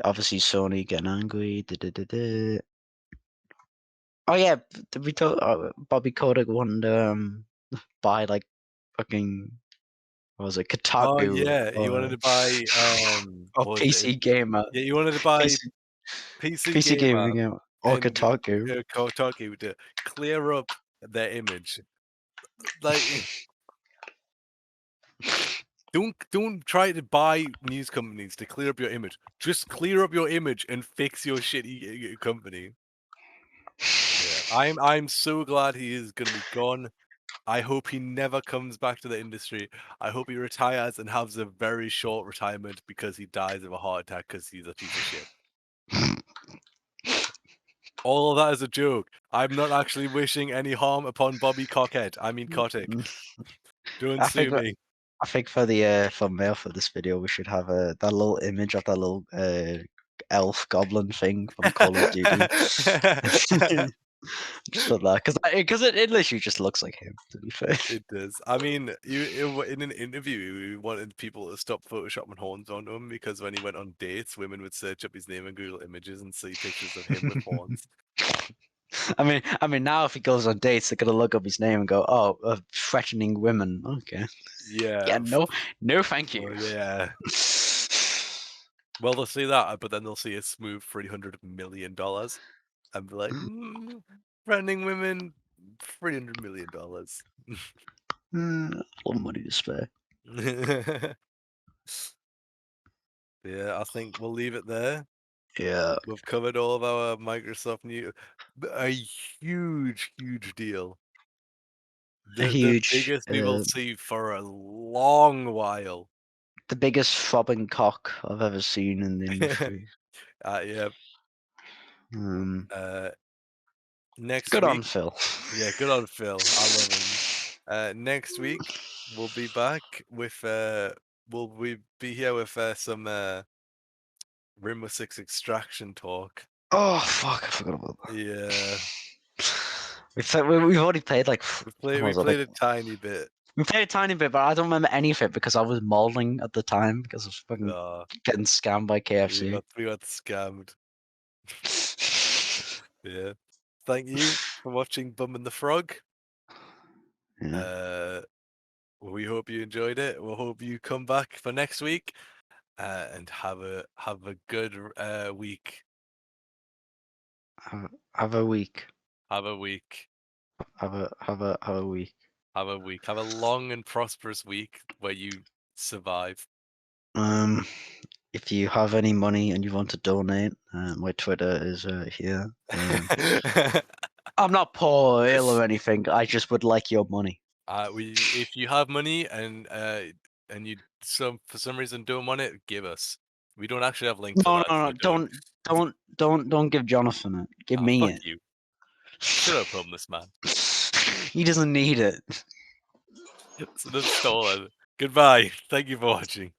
S2: Obviously Sony getting angry. Oh yeah, did we talk? Bobby Kotick wanted to buy like fucking what was it,
S1: Oh
S2: Kotaku
S1: yeah, he wanted to buy
S2: or
S1: what was it?
S2: PC Gamer,
S1: Yeah, he wanted to buy
S2: PC,
S1: PC
S2: PC
S1: Gamer
S2: Gaming Gamer or
S1: and
S2: Kotaku.
S1: Kotaku to clear up their image. Like, don't try to buy news companies to clear up your image. Just clear up your image and fix your shitty company. Yeah, I'm so glad he is gonna be gone. I hope he never comes back to the industry. I hope he retires and has a very short retirement because he dies of a heart attack because he's a piece of shit. All of that is a joke. I'm not actually wishing any harm upon Bobby Cockhead. I mean Kotick. Don't
S2: I
S1: sue
S2: think
S1: me.
S2: I think for the thumbnail for this video, we should have that little image of that little elf goblin thing from Call of Duty. Just put that because it literally just looks like him. To be fair.
S1: It does. I mean, in an interview, he wanted people to stop photoshopping horns onto him because when he went on dates, women would search up his name in Google Images and see pictures of him with horns.
S2: I mean, now if he goes on dates, they're gonna look up his name and go, "Oh, threatening women." Okay.
S1: Yeah.
S2: Yeah. No, thank you.
S1: Well, yeah. Well, they'll see that, but then they'll see a smooth $300 million and be like, threatening women, $300 million.
S2: A lot of money to spare.
S1: Yeah, I think we'll leave it there.
S2: Yeah.
S1: We've covered all of our Microsoft news. A huge, huge deal.
S2: A
S1: The
S2: huge,
S1: biggest we will see for a long while.
S2: the biggest throbbing cock I've ever seen in the industry.
S1: Yeah.
S2: Um,
S1: Next
S2: Good on
S1: week,
S2: Phil.
S1: yeah, good on Phil. I love him. Next week we'll be back with will we be here with some Rainbow Six Extraction talk.
S2: Oh fuck! I forgot about that.
S1: Yeah,
S2: We've already played like what
S1: we
S2: was it, like
S1: played a tiny bit.
S2: we played a tiny bit, but I don't remember any of it because I was molding at the time because I was fucking
S1: Uh,
S2: getting scammed by KFC.
S1: we got scammed. Yeah. Thank you for watching Bum and the Frog.
S2: Yeah.
S1: We hope you enjoyed it. We hope you come back for next week and have a good week.
S2: Have a week.
S1: Have a week.
S2: Have a week.
S1: Have a week. Have a long and prosperous week where you survive.
S2: If you have any money and you want to donate, my Twitter is here. I'm not poor or ill or anything. I just would like your money.
S1: If you have money and you for some reason don't want it, give us. We don't actually have links for
S2: No,
S1: that.
S2: no,
S1: So
S2: no. Don't give Jonathan it. Give me
S1: fuck
S2: it.
S1: you. Shut up, homeless man.
S2: He doesn't need it.
S1: So they've stolen. Goodbye. Thank you for watching.